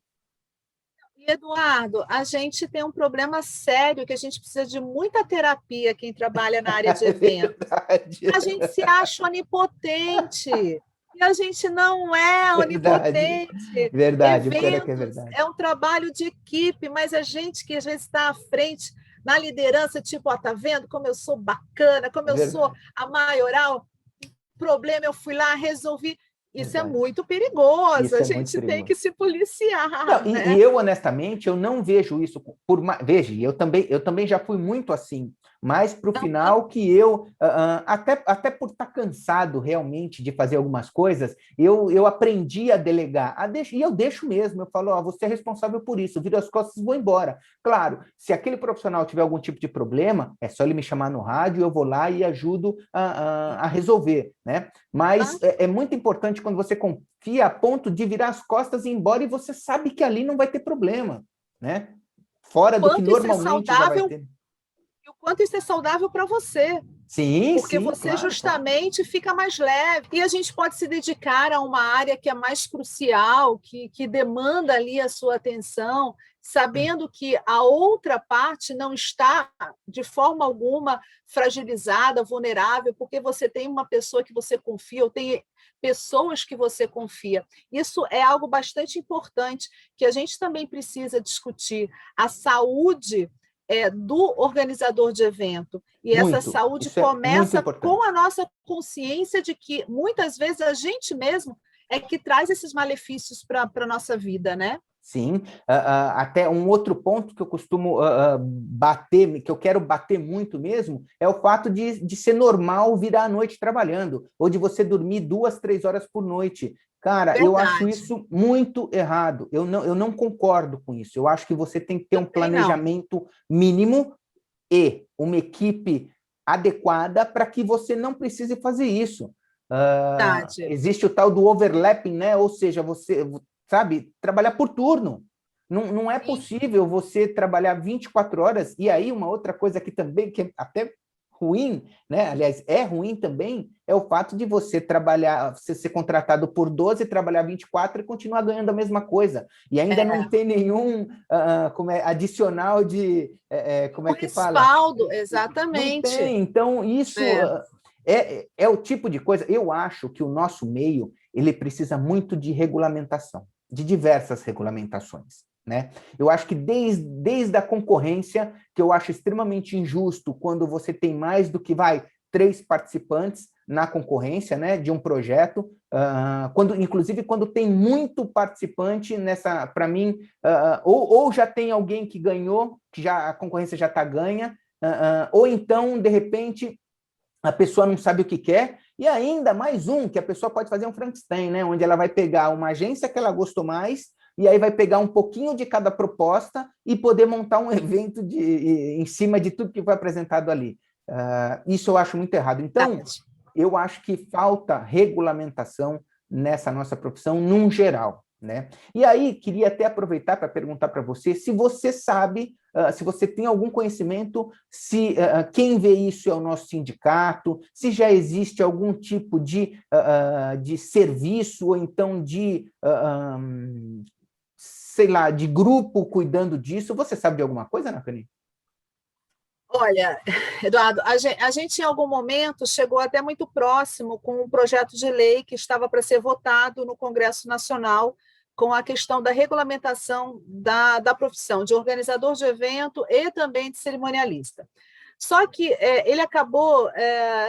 E, Eduardo, a gente tem um problema sério que a gente precisa de muita terapia, quem trabalha na área de
É
eventos.
verdade,
A gente se acha onipotente, e a gente não é
verdade,
onipotente.
verdade, o pior é que é
Eventos
verdade.
é um trabalho de equipe, mas a gente que às vezes está à frente, na liderança, tipo, ó, tá vendo como eu sou bacana, como
É
eu sou
verdade,
a maioral, problema, eu fui lá, resolvi. Isso é
verdade.
muito perigoso,
Isso
a
é muito
gente tem
perigoso.
que se policiar,
Não, e
né?
eu, honestamente, eu não vejo isso Veja, eu também já fui muito assim, mas para o final que até por estar cansado realmente de fazer algumas coisas, eu aprendi a delegar, e eu deixo mesmo, eu falo, ó, você é responsável por isso, viro as costas e vou embora. Claro, se aquele profissional tiver algum tipo de problema, é só ele me chamar no rádio, eu vou lá e ajudo a resolver, né? Mas é muito importante quando você confia a ponto de virar as costas e ir embora e você sabe que ali não vai ter problema, né? Fora do que
Quanto isso é
normalmente já vai
saudável
ter.
e o quanto isso é saudável para você.
Sim,
porque
sim,
você
claro, claro.
justamente fica mais leve. E a gente pode se dedicar a uma área que é mais crucial, que demanda ali a sua atenção, sabendo que a outra parte não está, de forma alguma, fragilizada, vulnerável, porque você tem uma pessoa que você confia, ou tem pessoas que você confia. Isso é algo bastante importante, que a gente também precisa discutir. A saúde do organizador de evento. E essa
Muito.
saúde
Isso é muito
começa com
importante.
a nossa consciência de que, muitas vezes, a gente mesmo é que traz esses malefícios para a nossa vida, né?
Sim, até um outro ponto que eu costumo bater, que eu quero bater muito mesmo, é o fato de ser normal virar a noite trabalhando, ou de você dormir 2, 3 horas por noite. Cara, eu acho
Verdade.
isso muito errado. Eu não concordo com isso. Eu acho que você tem que ter um
Também não.
planejamento mínimo e uma equipe adequada para que você não precise fazer isso.
Verdade.
Existe o tal do overlapping, né? Ou seja, você, sabe, trabalhar por turno. Não é
Sim.
possível você trabalhar 24 horas, e aí uma outra coisa que também, que é até ruim, né? Aliás, é ruim também, é o fato de você trabalhar, você ser contratado por 12, trabalhar 24 e continuar ganhando a mesma coisa. E ainda não tem nenhum como é, adicional de, como
O
é que fala?
respaldo,
Não
exatamente.
tem. Então, isso
É,
é o tipo de coisa. Eu acho que o nosso meio ele precisa muito de regulamentação, de diversas regulamentações. Né? Eu acho que desde a concorrência, que eu acho extremamente injusto quando você tem mais do que 3 participantes na concorrência, né, de um projeto, inclusive quando tem muito participante nessa, para mim, ou já tem alguém que ganhou, que já a concorrência já está ganha, ou então, de repente, a pessoa não sabe o que quer, e ainda mais que a pessoa pode fazer um Frankenstein, né? Onde ela vai pegar uma agência que ela gostou mais, e aí vai pegar um pouquinho de cada proposta e poder montar um evento em cima de tudo que foi apresentado ali. Isso eu acho muito errado. Então,
verdade.
eu acho que falta regulamentação nessa nossa profissão, num geral. Né? E aí, queria até aproveitar para perguntar para você se você sabe, se você tem algum conhecimento, se quem vê isso é o nosso sindicato, se já existe algum tipo de serviço, ou então sei lá, de grupo cuidando disso. Você sabe de alguma coisa, Nathalie?
Olha, Eduardo, a gente em algum momento chegou até muito próximo com um projeto de lei que estava para ser votado no Congresso Nacional com a questão da regulamentação da profissão de organizador de evento e também de cerimonialista. Só que ele acabou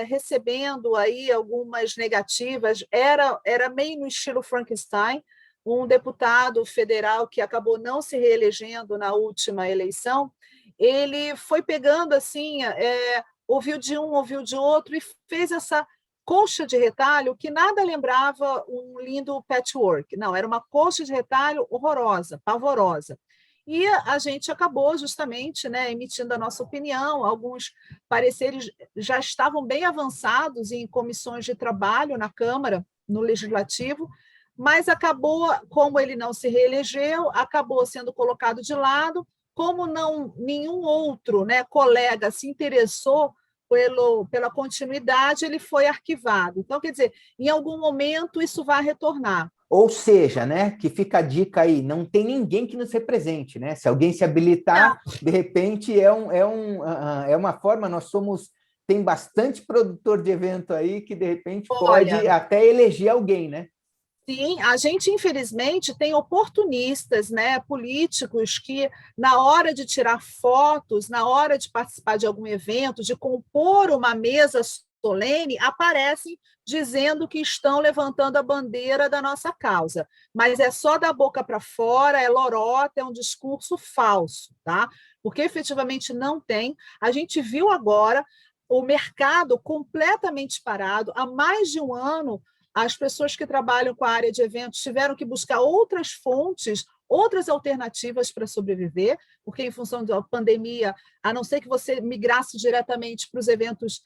recebendo aí algumas negativas, era meio no estilo Frankenstein, um deputado federal que acabou não se reelegendo na última eleição, ele foi pegando assim, ouviu de um, ouviu de outro, e fez essa colcha de retalho que nada lembrava um lindo patchwork. Não, era uma colcha de retalho horrorosa, pavorosa. E a gente acabou justamente, né, emitindo a nossa opinião. Alguns pareceres já estavam bem avançados em comissões de trabalho na Câmara, no Legislativo, mas acabou, como ele não se reelegeu, acabou sendo colocado de lado. Como não nenhum outro, né, colega se interessou pela continuidade, ele foi arquivado. Então, quer dizer, em algum momento isso vai retornar.
Ou seja, né, que fica a dica aí, não tem ninguém que nos represente, né? Se alguém se habilitar,
Não,
de repente é uma forma, tem bastante produtor de evento aí que de repente
olha,
pode até eleger alguém, né?
sim, a gente, infelizmente, tem oportunistas, né, políticos que, na hora de tirar fotos, na hora de participar de algum evento, de compor uma mesa solene, aparecem dizendo que estão levantando a bandeira da nossa causa. Mas é só da boca para fora, é lorota, é um discurso falso, tá? Porque efetivamente não tem. A gente viu agora o mercado completamente parado há mais de um ano. As pessoas que trabalham com a área de eventos tiveram que buscar outras fontes, outras alternativas para sobreviver, porque, em função da pandemia, a não ser que você migrasse diretamente para os eventos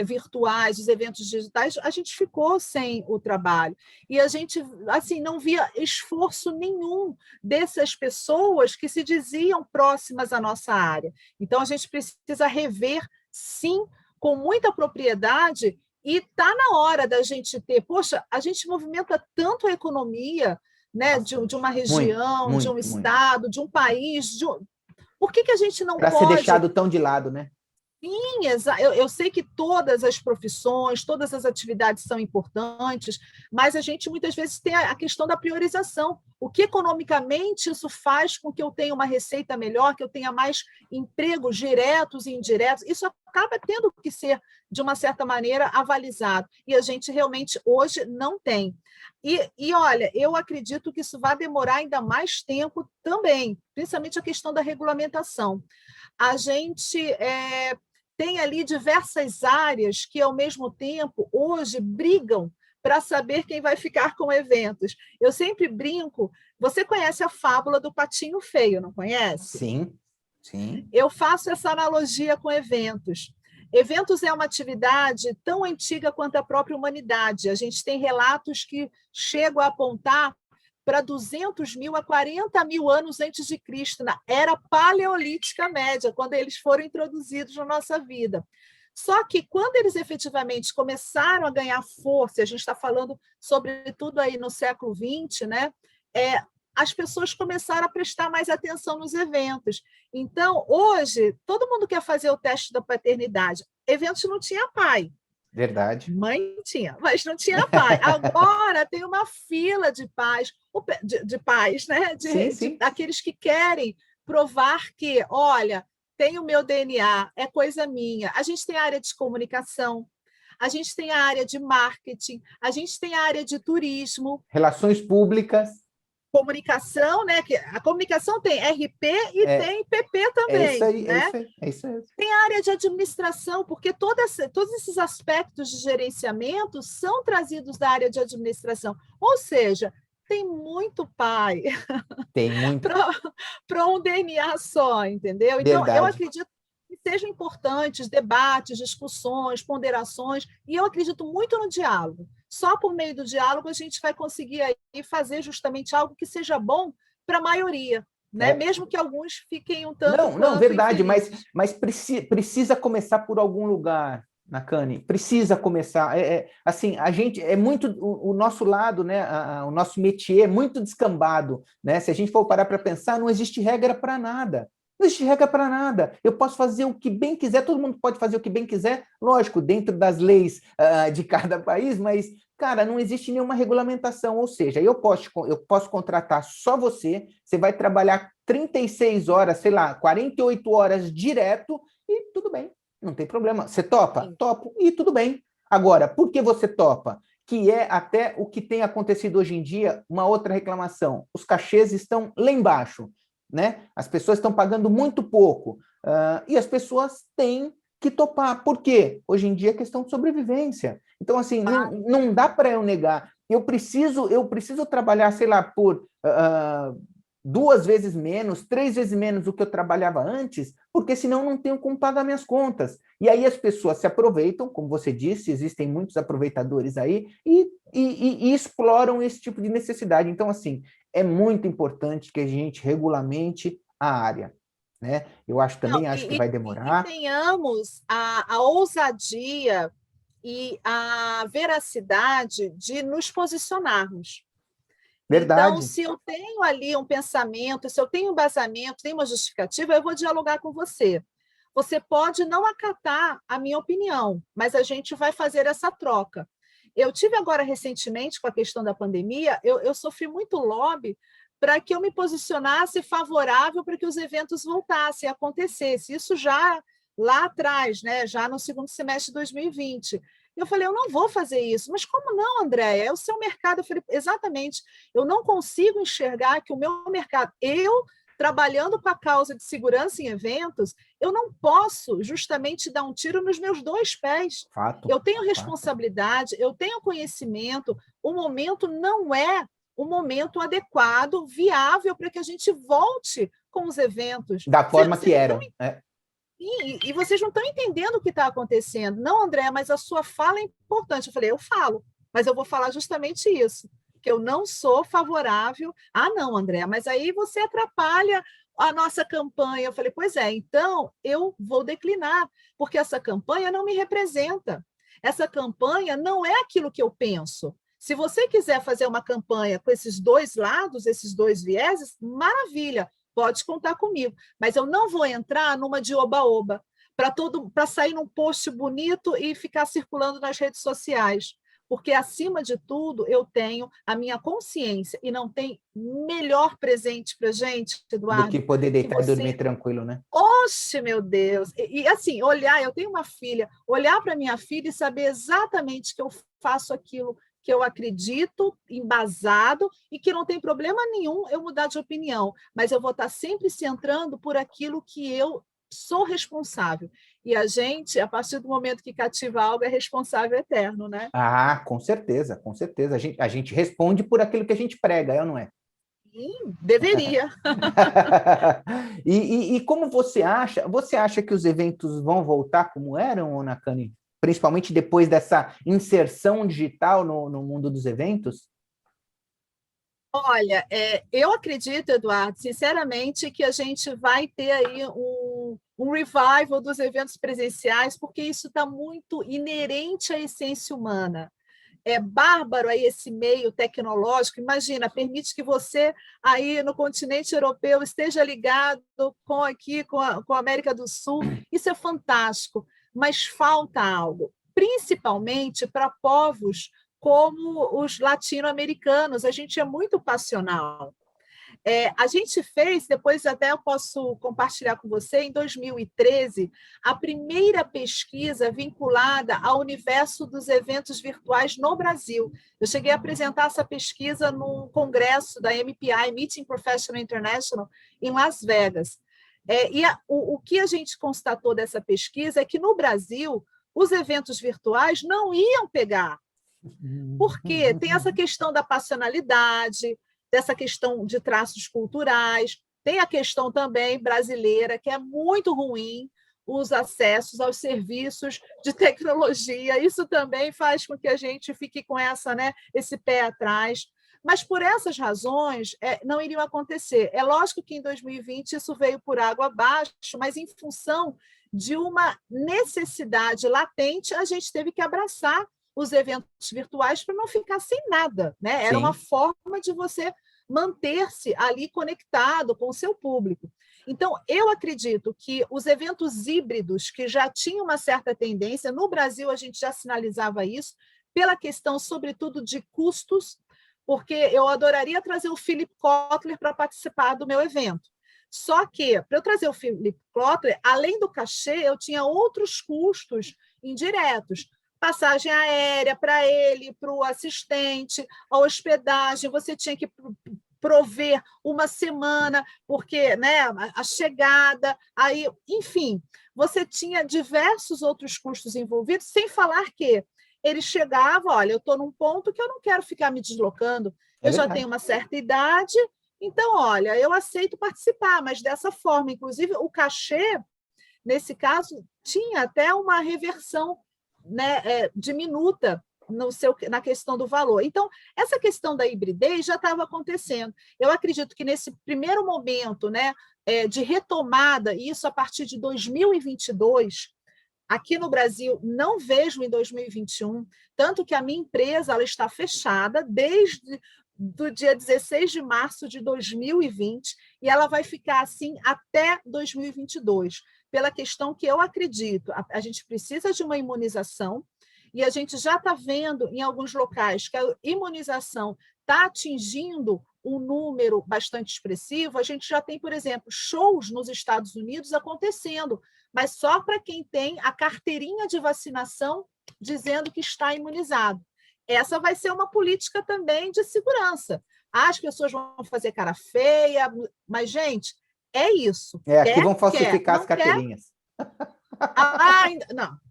virtuais, os eventos digitais, a gente ficou sem o trabalho. E a gente assim não via esforço nenhum dessas pessoas que se diziam próximas à nossa área. Então, a gente precisa rever, sim, com muita propriedade, e está na hora da gente ter, poxa, a gente movimenta tanto a economia, né, de uma região, de um estado, de um país, por que a gente não
pode... Para ser deixado tão de lado, né?
Sim, eu sei que todas as profissões, todas as atividades são importantes, mas a gente muitas vezes tem a questão da priorização. O que economicamente isso faz com que eu tenha uma receita melhor, que eu tenha mais empregos diretos e indiretos, isso acaba tendo que ser, de uma certa maneira, avalizado. E a gente realmente hoje não tem. E olha, eu acredito que isso vai demorar ainda mais tempo também, principalmente a questão da regulamentação. A gente tem ali diversas áreas que, ao mesmo tempo, hoje brigam para saber quem vai ficar com eventos. Eu sempre brinco, você conhece a fábula do patinho feio, não conhece?
Sim, sim.
Eu faço essa analogia com eventos. Eventos é uma atividade tão antiga quanto a própria humanidade. A gente tem relatos que chegam a apontar para 200 mil a 40 mil anos antes de Cristo, na era paleolítica média, quando eles foram introduzidos na nossa vida. Só que quando eles efetivamente começaram a ganhar força, a gente está falando sobretudo aí no século XX, né? As pessoas começaram a prestar mais atenção nos eventos. Então, hoje, todo mundo quer fazer o teste da paternidade. Eventos não tinha pai.
Verdade.
Mãe tinha, mas não tinha pai. Agora tem uma fila de pais, de pais, né?
Sim.
Daqueles que querem provar que, olha, tem o meu DNA, é coisa minha. A gente tem a área de comunicação, a gente tem a área de marketing, a gente tem a área de turismo.
Relações públicas.
Comunicação, né? A comunicação tem RP e tem PP também.
É isso aí,
né?
é isso aí.
Tem a área de administração, porque todos esses aspectos de gerenciamento são trazidos da área de administração. Ou seja, tem muito pai para um DNA só, entendeu? Então, eu acredito que sejam importantes debates, discussões, ponderações, e eu acredito muito no diálogo. Só por meio do diálogo a gente vai conseguir aí fazer justamente algo que seja bom para a maioria. Né? Mesmo que alguns fiquem um tanto...
Não, verdade, mas precisa começar por algum lugar, Nakane, precisa começar. Assim, a gente é muito... O nosso lado, né, o nosso métier é muito descambado. Né? Se a gente for parar para pensar, não existe regra para nada. Não existe regra para nada. Eu posso fazer o que bem quiser, todo mundo pode fazer o que bem quiser, lógico, dentro das leis de cada país, mas, cara, não existe nenhuma regulamentação. Ou seja, eu posso contratar só você vai trabalhar 36 horas, sei lá, 48 horas direto e tudo bem, não tem problema. Você topa? Sim. Topo e tudo bem. Agora, por que você topa? Que é até o que tem acontecido hoje em dia, uma outra reclamação. Os cachês estão lá embaixo. Né? As pessoas estão pagando muito pouco e as pessoas têm que topar. Por quê? Hoje em dia é questão de sobrevivência. Então, assim, não dá para eu negar. Eu preciso trabalhar, sei lá, por 2 vezes menos, 3 vezes menos do que eu trabalhava antes, porque senão não tenho como pagar minhas contas. E aí as pessoas se aproveitam, como você disse, existem muitos aproveitadores aí, e exploram esse tipo de necessidade. Então, assim, é muito importante que a gente regulamente a área. Né? Eu acho que vai demorar.
E tenhamos a ousadia e a veracidade de nos posicionarmos.
Verdade.
Então, se eu tenho ali um pensamento, se eu tenho um embasamento, tenho uma justificativa, eu vou dialogar com você. Você pode não acatar a minha opinião, mas a gente vai fazer essa troca. Eu tive agora recentemente, com a questão da pandemia, eu sofri muito lobby para que eu me posicionasse favorável para que os eventos voltassem a acontecer. Isso já lá atrás, né? Já no segundo semestre de 2020. Eu falei, eu não vou fazer isso. Mas como não, Andréia? É o seu mercado. Eu falei, exatamente. Eu não consigo enxergar que o meu mercado... trabalhando com a causa de segurança em eventos, eu não posso justamente dar um tiro nos meus 2 pés.
Fato,
eu tenho responsabilidade, eu tenho conhecimento, o momento não é o momento adequado, viável para que a gente volte com os eventos.
Da forma que eram.
E vocês não estão entendendo o que está acontecendo. Não, André, mas a sua fala é importante. Eu falei, eu falo, mas eu vou falar justamente isso, que eu não sou favorável. Ah, não, André, mas aí você atrapalha a nossa campanha. Eu falei, pois é, então eu vou declinar, porque essa campanha não me representa. Essa campanha não é aquilo que eu penso. Se você quiser fazer uma campanha com esses dois lados, esses dois vieses, maravilha, pode contar comigo. Mas eu não vou entrar numa de oba-oba, para sair num post bonito e ficar circulando nas redes sociais. Porque, acima de tudo, eu tenho a minha consciência, e não tem melhor presente para a gente,
Do que
Eduardo,
poder
que
deitar e
você...
dormir tranquilo, né?
Oxe, meu Deus! Assim, olhar, eu tenho uma filha, olhar para minha filha e saber exatamente que eu faço aquilo que eu acredito, embasado, e que não tem problema nenhum eu mudar de opinião, mas eu vou estar sempre centrando por aquilo que eu sou responsável. E a gente, a partir do momento que cativa algo, é responsável eterno, né?
Ah, com certeza, com certeza. A gente responde por aquilo que a gente prega, é ou não é?
Sim, deveria.
E como você acha que os eventos vão voltar como eram, Nakane? Principalmente depois dessa inserção digital no mundo dos eventos?
Olha, eu acredito, Eduardo, sinceramente, que a gente vai ter aí um revival dos eventos presenciais, porque isso está muito inerente à essência humana. É bárbaro aí esse meio tecnológico. Imagina, permite que você aí no continente europeu esteja ligado com a América do Sul. Isso é fantástico, mas falta algo, principalmente para povos como os latino-americanos. A gente é muito passional. A gente fez, depois até eu posso compartilhar com você, em 2013, a primeira pesquisa vinculada ao universo dos eventos virtuais no Brasil. Eu cheguei a apresentar essa pesquisa num congresso da MPI, Meeting Professional International, em Las Vegas. O que a gente constatou dessa pesquisa é que, no Brasil, os eventos virtuais não iam pegar. Por quê? Tem essa questão da passionalidade, dessa questão de traços culturais, tem a questão também brasileira, que é muito ruim, os acessos aos serviços de tecnologia. Isso também faz com que a gente fique com esse pé atrás. Mas, por essas razões, não iriam acontecer. É lógico que em 2020 isso veio por água abaixo, mas em função de uma necessidade latente, a gente teve que abraçar os eventos virtuais para não ficar sem nada, né? Era uma
Sim.
forma de você manter-se ali conectado com o seu público. Então, eu acredito que os eventos híbridos, que já tinham uma certa tendência, no Brasil a gente já sinalizava isso, pela questão, sobretudo, de custos, porque eu adoraria trazer o Philip Kotler para participar do meu evento. Só que, para eu trazer o Philip Kotler, além do cachê, eu tinha outros custos indiretos, passagem aérea para ele, para o assistente, a hospedagem, você tinha que prover uma semana, porque, né, a chegada, aí, enfim, você tinha diversos outros custos envolvidos, sem falar que ele chegava, olha, eu estou num ponto que eu não quero ficar me deslocando,
É
eu já
verdade.
tenho uma certa idade, então, olha, eu aceito participar, mas dessa forma, inclusive, o cachê, nesse caso, tinha até uma reversão, né, diminuta na questão do valor. Então, essa questão da hibridez já estava acontecendo. Eu acredito que nesse primeiro momento, né, de retomada, e isso a partir de 2022, aqui no Brasil, não vejo em 2021, tanto que a minha empresa ela está fechada desde do dia 16 de março de 2020, e ela vai ficar assim até 2022, pela questão que eu acredito, a gente precisa de uma imunização, e a gente já está vendo em alguns locais que a imunização está atingindo um número bastante expressivo. A gente já tem, por exemplo, shows nos Estados Unidos acontecendo, mas só para quem tem a carteirinha de vacinação dizendo que está imunizado. Essa vai ser uma política também de segurança. As pessoas vão fazer cara feia, mas, gente, é isso.
Aqui vão
Quer,
falsificar as
não quer.
carteirinhas.
Não.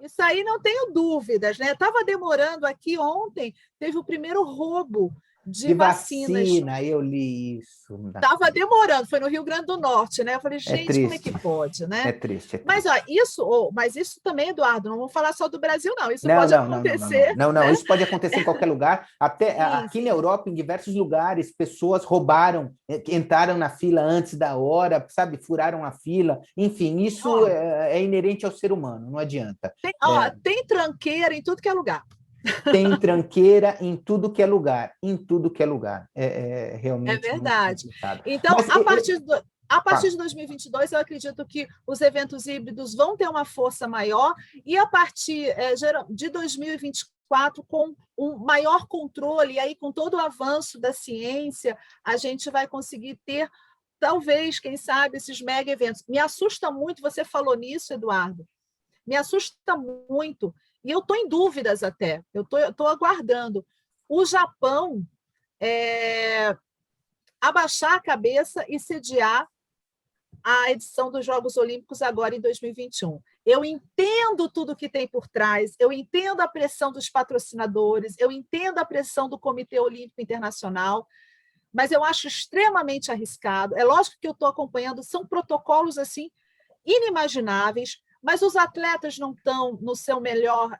Isso aí não tenho dúvidas, né? Estava demorando aqui ontem, teve o primeiro roubo de vacinas.
Vacina, eu li isso.
Estava demorando, foi no Rio Grande do Norte, né? Eu falei, gente, como é que
triste.
pode, né?
É triste.
Mas, ó, mas isso também, Eduardo, não vamos falar só do Brasil, não. Isso
Não,
pode
não, não, não,
acontecer.
não,
Né?
isso pode acontecer em qualquer lugar. Até
Sim,
aqui
sim.
na Europa, em diversos lugares, pessoas roubaram, entraram na fila antes da hora, sabe? Furaram a fila. Enfim, isso
Ó,
é inerente ao ser humano, não adianta.
tem tranqueira em tudo que é lugar.
Tem tranqueira em tudo que é lugar, em tudo que é lugar. É
É
realmente muito
verdade.
complicado.
Então,
Mas,
a partir de 2022, eu acredito que os eventos híbridos vão ter uma força maior e a partir de 2024, com um maior controle, e aí com todo o avanço da ciência, a gente vai conseguir ter, talvez, quem sabe, esses mega eventos. Me assusta muito, você falou nisso, Eduardo, me assusta muito, e eu estou em dúvidas até, eu estou aguardando. O Japão abaixar a cabeça e sediar a edição dos Jogos Olímpicos agora em 2021. Eu entendo tudo que tem por trás, eu entendo a pressão dos patrocinadores, eu entendo a pressão do Comitê Olímpico Internacional, mas eu acho extremamente arriscado. É lógico que eu estou acompanhando, são protocolos assim inimagináveis, mas os atletas não estão no seu melhor,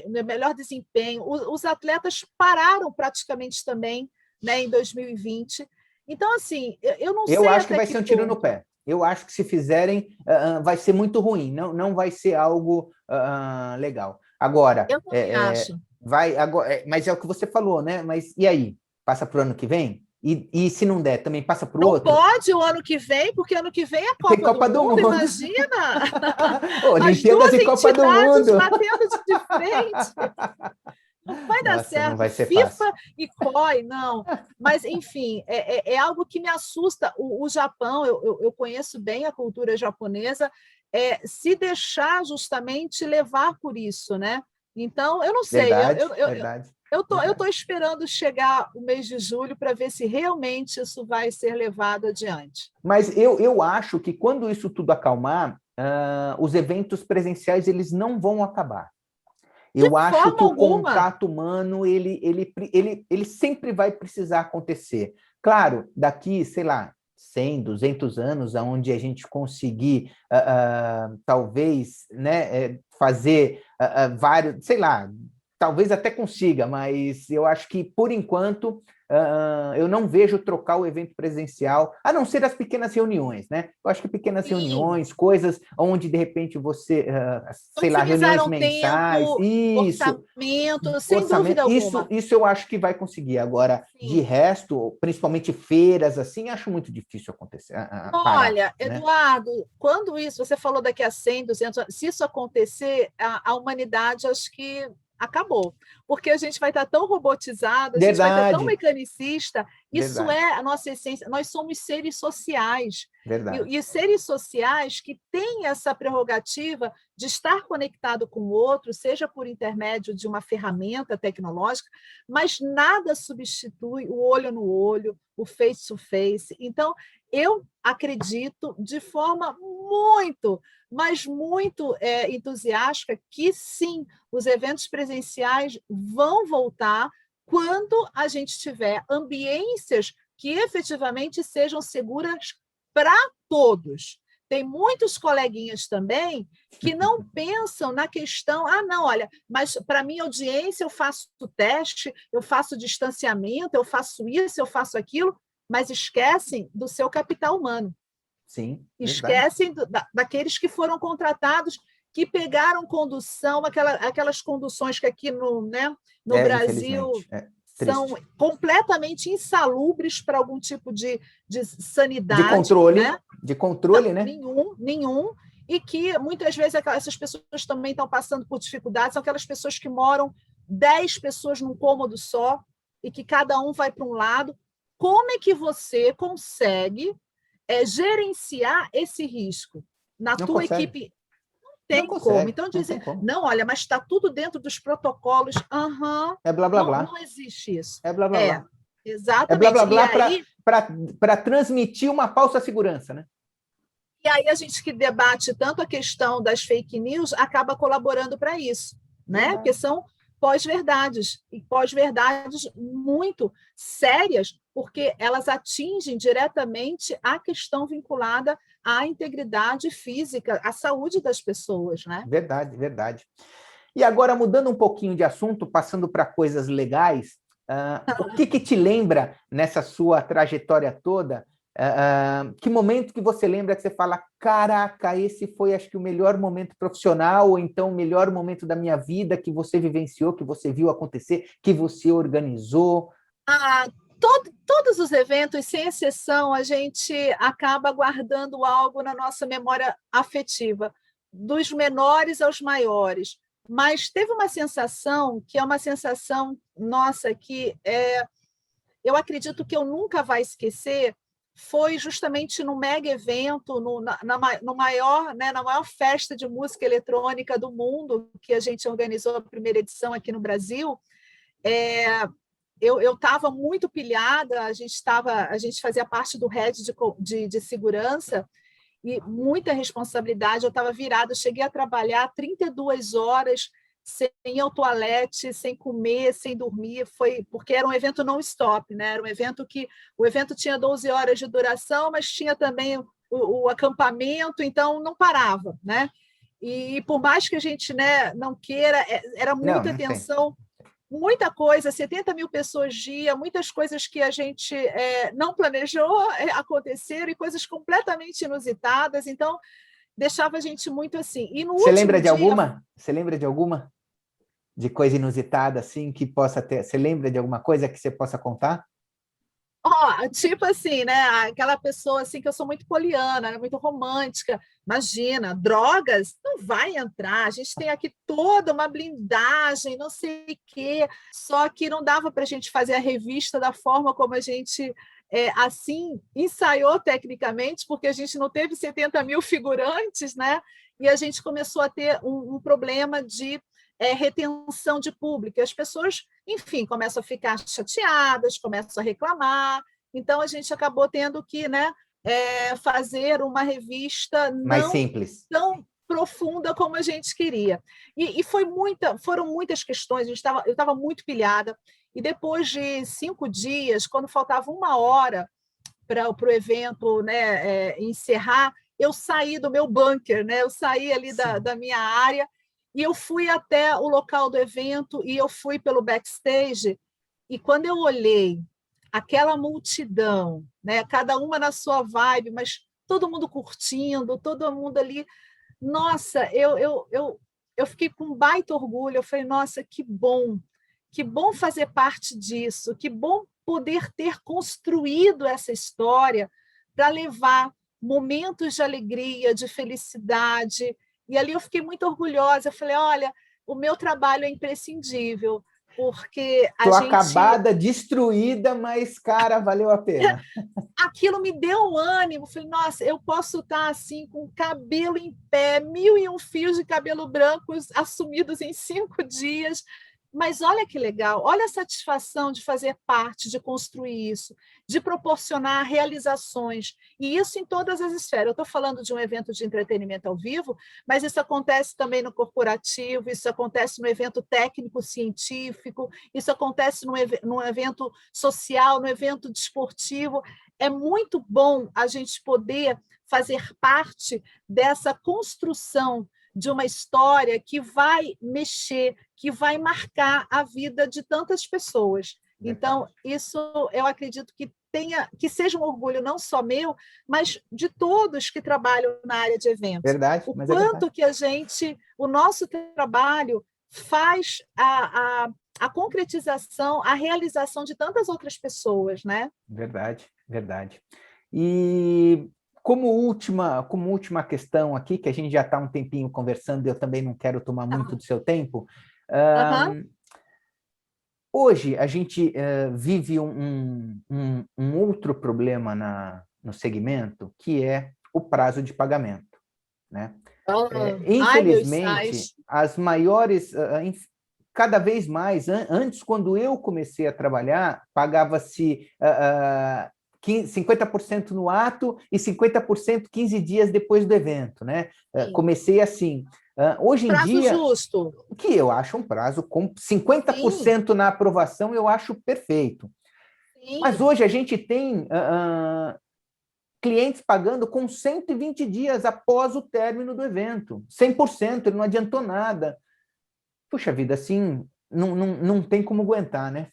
no melhor desempenho. Os atletas pararam praticamente também, né, em 2020. Então, assim, eu não
eu
sei
acho que
até
vai
que
ser um tiro no
ponto.
pé. Eu acho que se fizerem, vai ser muito ruim, não vai ser algo legal. Agora,
Eu também acho.
mas é o que você falou, né? Mas e aí? Passa para o ano que vem? E se não der, também passa para o
Não
outro?
pode o ano que vem, porque ano que vem é a
Tem
Copa do
Copa do
Mundo,
Mundo.
imagina! As
Olimpíadas
duas
e Copa do
entidades
Mundo.
batendo de frente. Não vai dar
Nossa, não
certo.
vai ser fácil.
FIFA e COI, não. Mas, enfim, é algo que me assusta. O Japão, eu conheço bem a cultura japonesa, se deixar justamente levar por isso, né? Então, eu não sei,
Verdade, verdade.
eu
Verdade.
tô esperando chegar o mês de julho para ver se realmente isso vai ser levado adiante.
Mas eu acho que quando isso tudo acalmar, os eventos presenciais eles não vão acabar.
De
Eu acho
forma
que o
alguma.
contato humano ele sempre vai precisar acontecer. Claro, daqui, sei lá, 100, 200 anos, onde a gente conseguir, talvez, né, fazer vários, sei lá, talvez até consiga, mas eu acho que, por enquanto, eu não vejo trocar o evento presencial, a não ser as pequenas reuniões, né? Eu acho que pequenas
Sim.
reuniões, coisas onde, de repente, você, sei lá, reuniões
Otimizaram
mensais,
tempo,
isso,
orçamento, sem
orçamento,
dúvida alguma.
isso eu acho que vai conseguir. Agora, de
Sim.
resto, principalmente feiras, assim, acho muito difícil acontecer, parar,
Olha,
né?
Eduardo, quando isso, você falou daqui a 100, 200 anos, se isso acontecer, a humanidade acho que acabou, porque a gente vai estar tão robotizado, a gente vai estar tão
Verdade,
mecanicista, isso
verdade,
é a nossa essência, nós somos seres sociais,
verdade.
e seres sociais que têm essa prerrogativa de estar conectado com o outro, seja por intermédio de uma ferramenta tecnológica, mas nada substitui o olho no olho, o face to face. Então, eu acredito de forma muito, mas muito entusiástica que sim, os eventos presenciais vão voltar quando a gente tiver ambiências que efetivamente sejam seguras para todos. Tem muitos coleguinhas também que não pensam na questão, não, olha, mas para minha audiência eu faço teste, eu faço distanciamento, eu faço isso, eu faço aquilo, mas esquecem do seu capital humano.
Sim, verdade.
Esquecem daqueles que foram contratados, que pegaram condução, aquelas conduções que aqui no Brasil
Infelizmente, é
são
triste.
completamente insalubres para algum tipo de sanidade, né?
De
Não,
controle, né?
nenhum, e que muitas vezes essas pessoas também estão passando por dificuldades, são aquelas pessoas que moram 10 pessoas num cômodo só e que cada um vai para um lado. Como é que você consegue gerenciar esse risco na
Não
tua
consegue,
equipe? Não
não
tem como.
consegue,
Então,
não tem
dizer,
como.
não, olha, mas está tudo dentro dos protocolos.
É blá blá
Não,
blá.
não existe isso.
É blá blá blá. É blá blá
Exatamente.
blá para transmitir uma falsa segurança, né?
E aí a gente que debate tanto a questão das fake news acaba colaborando para isso, né? Porque
Verdade.
são pós-verdades, e pós-verdades muito sérias, porque elas atingem diretamente a questão vinculada à integridade física, à saúde das pessoas, né?
Verdade, verdade. E agora, mudando um pouquinho de assunto, passando para coisas legais, o que te lembra nessa sua trajetória toda? Que momento que você lembra que você fala, caraca, esse foi, acho que, o melhor momento profissional, ou então o melhor momento da minha vida que você vivenciou, que você viu acontecer, que você organizou?
Ah, todos os eventos, sem exceção, a gente acaba guardando algo na nossa memória afetiva, dos menores aos maiores. Mas teve uma sensação que é uma sensação nossa eu acredito que eu nunca vai esquecer, foi justamente no mega evento, no maior, né, na maior festa de música eletrônica do mundo, que a gente organizou a primeira edição aqui no Brasil. É, eu estava muito pilhada, a gente fazia parte do head de segurança, e muita responsabilidade, eu estava virada, eu cheguei a trabalhar 32 horas sem ir ao toalete, sem comer, sem dormir, foi porque era um evento non-stop, né? Era um evento que o evento tinha 12 horas de duração, mas tinha também o acampamento, então não parava, né? E por mais que a gente, né, não queira, era
Não,
muita
não tem.
atenção, muita coisa, 70 mil pessoas dia, muitas coisas que a gente não planejou acontecer e coisas completamente inusitadas, então deixava a gente muito assim. E no
Você lembra
último
de
dia,
alguma? Você lembra de alguma? De coisa inusitada, assim, que possa ter... Você lembra de alguma coisa que você possa contar?
tipo assim, né? Aquela pessoa assim que eu sou muito poliana, né, muito romântica. Imagina, drogas não vai entrar. A gente tem aqui toda uma blindagem, não sei o quê. Só que não dava para a gente fazer a revista da forma como a gente assim ensaiou tecnicamente, porque a gente não teve 70 mil figurantes, né? E a gente começou a ter um problema de retenção de público. E as pessoas, enfim, começam a ficar chateadas, começam a reclamar. Então, a gente acabou tendo que, né, fazer uma revista
Mais
não
simples.
tão profunda como a gente queria. E foram muitas questões, eu estava muito pilhada, e depois de 5 dias, quando faltava 1 hora para o evento, né, encerrar, eu saí do meu bunker, né, eu saí ali
Sim.
da minha área, e eu fui até o local do evento, e eu fui pelo backstage, e quando eu olhei aquela multidão, né, cada uma na sua vibe, mas todo mundo curtindo, todo mundo ali, nossa, eu fiquei com um baita orgulho, eu falei, nossa, que bom fazer parte disso, que bom poder ter construído essa história para levar momentos de alegria, de felicidade. E ali eu fiquei muito orgulhosa. Eu falei: olha, o meu trabalho é imprescindível, porque a
Tô
gente.
acabada, destruída, mas, cara, valeu a pena.
Aquilo me deu um ânimo. Falei: nossa, eu posso estar assim, com o cabelo em pé, 1.001 fios de cabelo brancos assumidos em 5 dias. Mas olha que legal, olha a satisfação de fazer parte, de construir isso, de proporcionar realizações, e isso em todas as esferas. Eu estou falando de um evento de entretenimento ao vivo, mas isso acontece também no corporativo, isso acontece no evento técnico-científico, isso acontece no evento social, no evento desportivo. É muito bom a gente poder fazer parte dessa construção de uma história que vai mexer, que vai marcar a vida de tantas pessoas. Então,
Verdade.
isso eu acredito que seja um orgulho não só meu, mas de todos que trabalham na área de eventos.
Verdade,
O
mas é verdade.
quanto que o nosso trabalho faz a concretização, a realização de tantas outras pessoas, né?
Verdade, verdade. E como última questão aqui, que a gente já está um tempinho conversando, e eu também não quero tomar muito do seu tempo.
Uhum.
Hoje a gente vive um outro problema no segmento, que é o prazo de pagamento, né?
Ai, meus
Infelizmente,
sais.
as maiores, cada vez mais, antes, quando eu comecei a trabalhar, pagava-se 50% no ato e 50% 15 dias depois do evento, né?
Sim.
Comecei assim. Hoje em
Prazo
dia,
justo.
que eu acho um prazo com 50% na aprovação, eu acho perfeito.
Sim.
Mas hoje a gente tem clientes pagando com 120 dias após o término do evento. 100%, ele não adiantou nada. Puxa vida, assim, não tem como aguentar, né?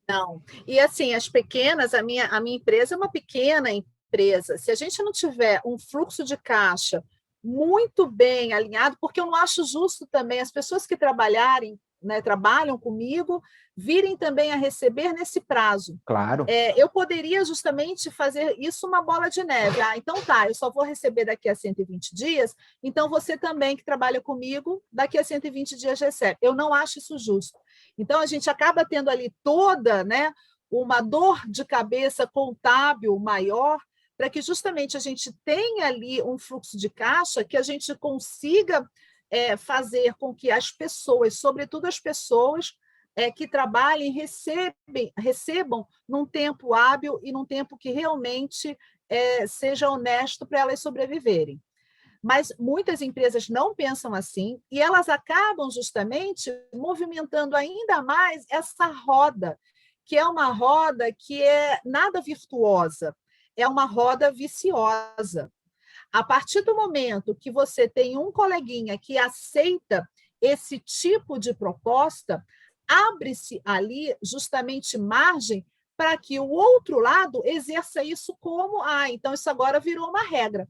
Não. E assim, as pequenas, a minha empresa é uma pequena empresa. Se a gente não tiver um fluxo de caixa muito bem alinhado, porque eu não acho justo também as pessoas que trabalharem, né, trabalham comigo, virem também a receber nesse prazo.
Claro.
Eu poderia justamente fazer isso uma bola de neve. Ah, então tá, eu só vou receber daqui a 120 dias, então você também que trabalha comigo, daqui a 120 dias recebe. Eu não acho isso justo. Então, a gente acaba tendo ali toda, né, uma dor de cabeça contábil maior, para que justamente a gente tenha ali um fluxo de caixa que a gente consiga fazer com que as pessoas, sobretudo as pessoas que trabalhem, recebam num tempo hábil e num tempo que realmente seja honesto para elas sobreviverem. Mas muitas empresas não pensam assim e elas acabam justamente movimentando ainda mais essa roda, que é uma roda que é nada virtuosa, é uma roda viciosa. A partir do momento que você tem um coleguinha que aceita esse tipo de proposta, abre-se ali justamente margem para que o outro lado exerça isso como, então isso agora virou uma regra.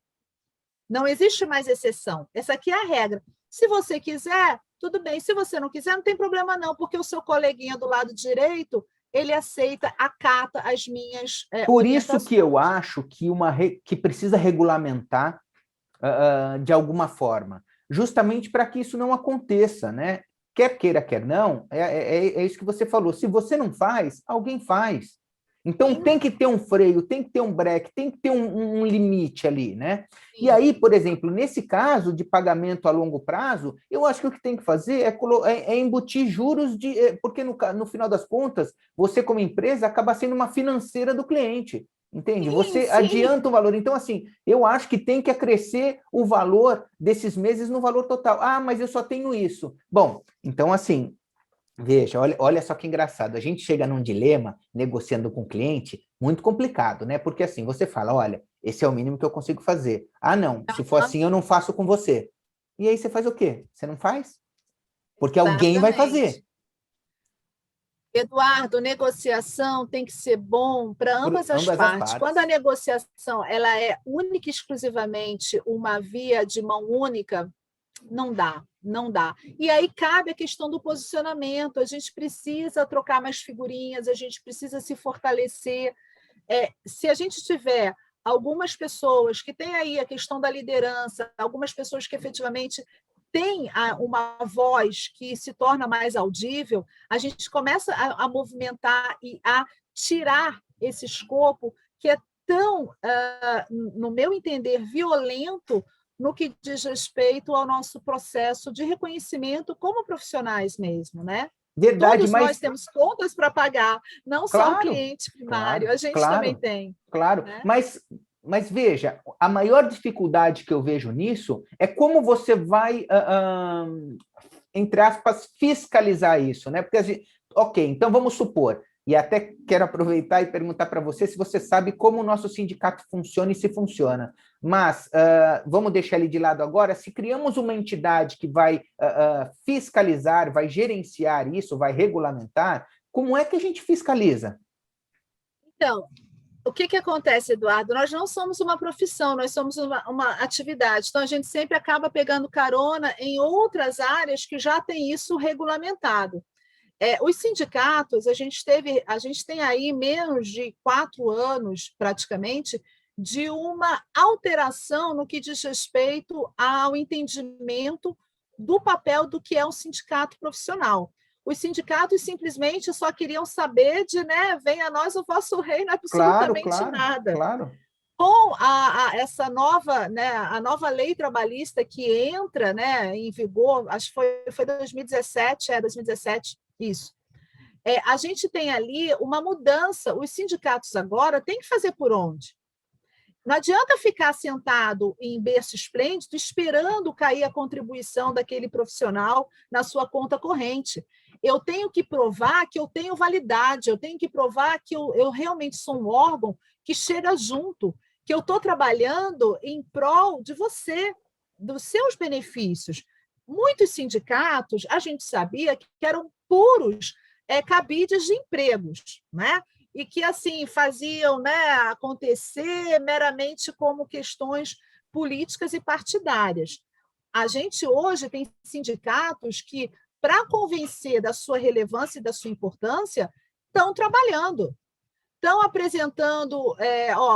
Não existe mais exceção. Essa aqui é a regra. Se você quiser, tudo bem. Se você não quiser, não tem problema não, porque o seu coleguinha do lado direito, ele aceita, acata as minhas
Por isso
orientações.
que eu acho que precisa regulamentar de alguma forma, justamente para que isso não aconteça, né? Quer queira, quer não, é isso que você falou. Se você não faz, alguém faz. Então
Sim.
tem que ter um freio, tem que ter um break, tem que ter um limite ali, né?
Sim.
E aí, por exemplo, nesse caso de pagamento a longo prazo, eu acho que o que tem que fazer é embutir juros porque no final das contas, você como empresa acaba sendo uma financeira do cliente. Entende?
Sim,
Você
sim.
adianta o valor. Então, assim, eu acho que tem que acrescer o valor desses meses no valor total. Ah, mas eu só tenho isso. Bom, então, assim, veja, olha só que engraçado. A gente chega num dilema negociando com o cliente muito complicado, né? Porque assim, você fala, olha, esse é o mínimo que eu consigo fazer. Ah, não, se for assim, eu não faço com você. E aí você faz o quê? Você não faz? Porque alguém vai
Exatamente.
fazer.
Eduardo, negociação tem que ser bom para
Por
ambas as
ambas as
partes. Quando a
partes.
negociação ela é única e exclusivamente uma via de mão única, não dá, não dá. E aí cabe a questão do posicionamento. A gente precisa trocar mais figurinhas, a gente precisa se fortalecer. Se a gente tiver algumas pessoas que têm aí a questão da liderança, algumas pessoas que efetivamente têm uma voz que se torna mais audível, a gente começa a movimentar e a tirar esse escopo que é tão, no meu entender, violento no que diz respeito ao nosso processo de reconhecimento como profissionais mesmo, né?
Verdade,
Todos nós
mas
temos contas para pagar, não só o
claro,
cliente primário,
claro,
a gente também
claro,
tem,
claro.
né?
Mas veja, a maior dificuldade que eu vejo nisso é como você vai, entre aspas, fiscalizar isso, né? Porque ok, então vamos supor, e até quero aproveitar e perguntar para você se você sabe como o nosso sindicato funciona e se funciona. Mas vamos deixar ele de lado agora. Se criamos uma entidade que vai fiscalizar, vai gerenciar isso, vai regulamentar, como é que a gente fiscaliza?
Então, o que acontece, Eduardo? Nós não somos uma profissão, nós somos uma atividade. Então, a gente sempre acaba pegando carona em outras áreas que já tem isso regulamentado. Os sindicatos, a gente tem aí menos de 4 anos, praticamente, de uma alteração no que diz respeito ao entendimento do papel do que é um sindicato profissional. Os sindicatos simplesmente só queriam saber de, né, venha a nós o vosso reino,
Claro,
absolutamente
claro,
nada.
claro.
Com essa nova, né, a nova lei trabalhista que entra, né, em vigor, acho que foi 2017, 2017, isso. A gente tem ali uma mudança, os sindicatos agora têm que fazer por onde? Não adianta ficar sentado em berço esplêndido esperando cair a contribuição daquele profissional na sua conta corrente. Eu tenho que provar que eu tenho validade, eu tenho que provar que eu realmente sou um órgão que chega junto, que eu estou trabalhando em prol de você, dos seus benefícios. Muitos sindicatos, a gente sabia que eram puros cabides de empregos, né? E que assim faziam, né, acontecer meramente como questões políticas e partidárias. A gente hoje tem sindicatos que, para convencer da sua relevância e da sua importância, estão trabalhando, estão apresentando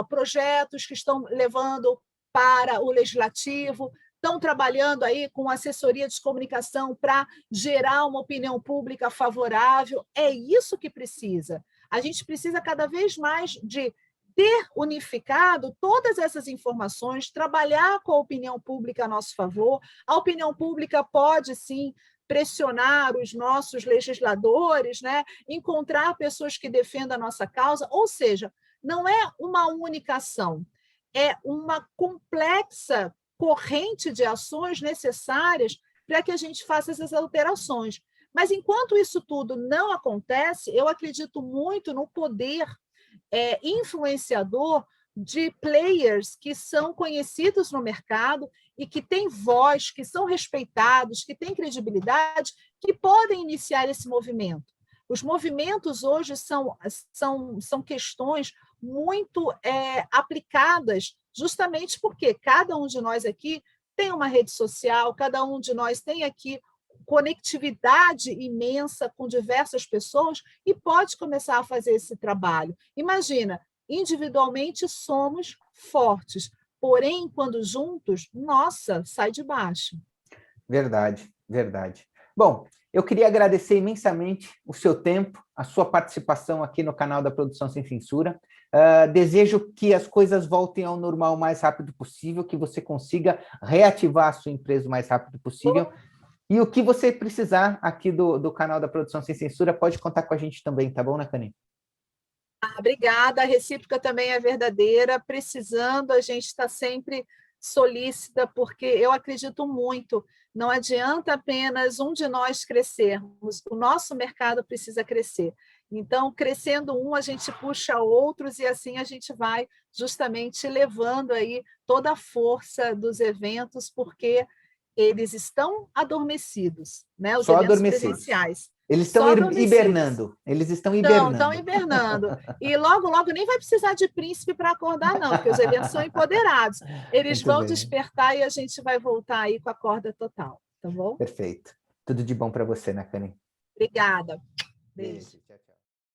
projetos que estão levando para o legislativo, estão trabalhando aí com assessoria de comunicação para gerar uma opinião pública favorável. É isso que precisa. A gente precisa cada vez mais de ter unificado todas essas informações, trabalhar com a opinião pública a nosso favor. A opinião pública pode, sim, pressionar os nossos legisladores, né? Encontrar pessoas que defendam a nossa causa, ou seja, não é uma única ação, é uma complexa corrente de ações necessárias para que a gente faça essas alterações. Mas, enquanto isso tudo não acontece, eu acredito muito no poder influenciador de players que são conhecidos no mercado e que têm voz, que são respeitados, que têm credibilidade, que podem iniciar esse movimento. Os movimentos hoje são questões muito aplicadas, justamente porque cada um de nós aqui tem uma rede social, cada um de nós tem aqui conectividade imensa com diversas pessoas e pode começar a fazer esse trabalho. Imagina, individualmente somos fortes, porém, quando juntos, nossa, sai de baixo.
Verdade, verdade. Bom, eu queria agradecer imensamente o seu tempo, a sua participação aqui no canal da Produção Sem Censura. Desejo que as coisas voltem ao normal o mais rápido possível, que você consiga reativar a sua empresa o mais rápido possível. E o que você precisar aqui do canal da Produção Sem Censura, pode contar com a gente também, tá bom, Nakane?
Obrigada, a recíproca também é verdadeira. Precisando, a gente está sempre solícita, porque eu acredito muito, não adianta apenas um de nós crescermos, o nosso mercado precisa crescer. Então, crescendo um, a gente puxa outros e assim a gente vai justamente levando aí toda a força dos eventos, porque eles estão adormecidos, né? Os
Só
eventos
adormecidos.
presenciais.
Eles estão hibernando. Eles estão hibernando.
Estão hibernando. E logo, logo nem vai precisar de príncipe para acordar, não, porque os eventos são empoderados. Eles
Muito
vão
bem.
despertar e a gente vai voltar aí com a corda total, tá bom?
Perfeito. Tudo de bom para você, Nakane.
Obrigada.
Beijo. Tchau, tchau.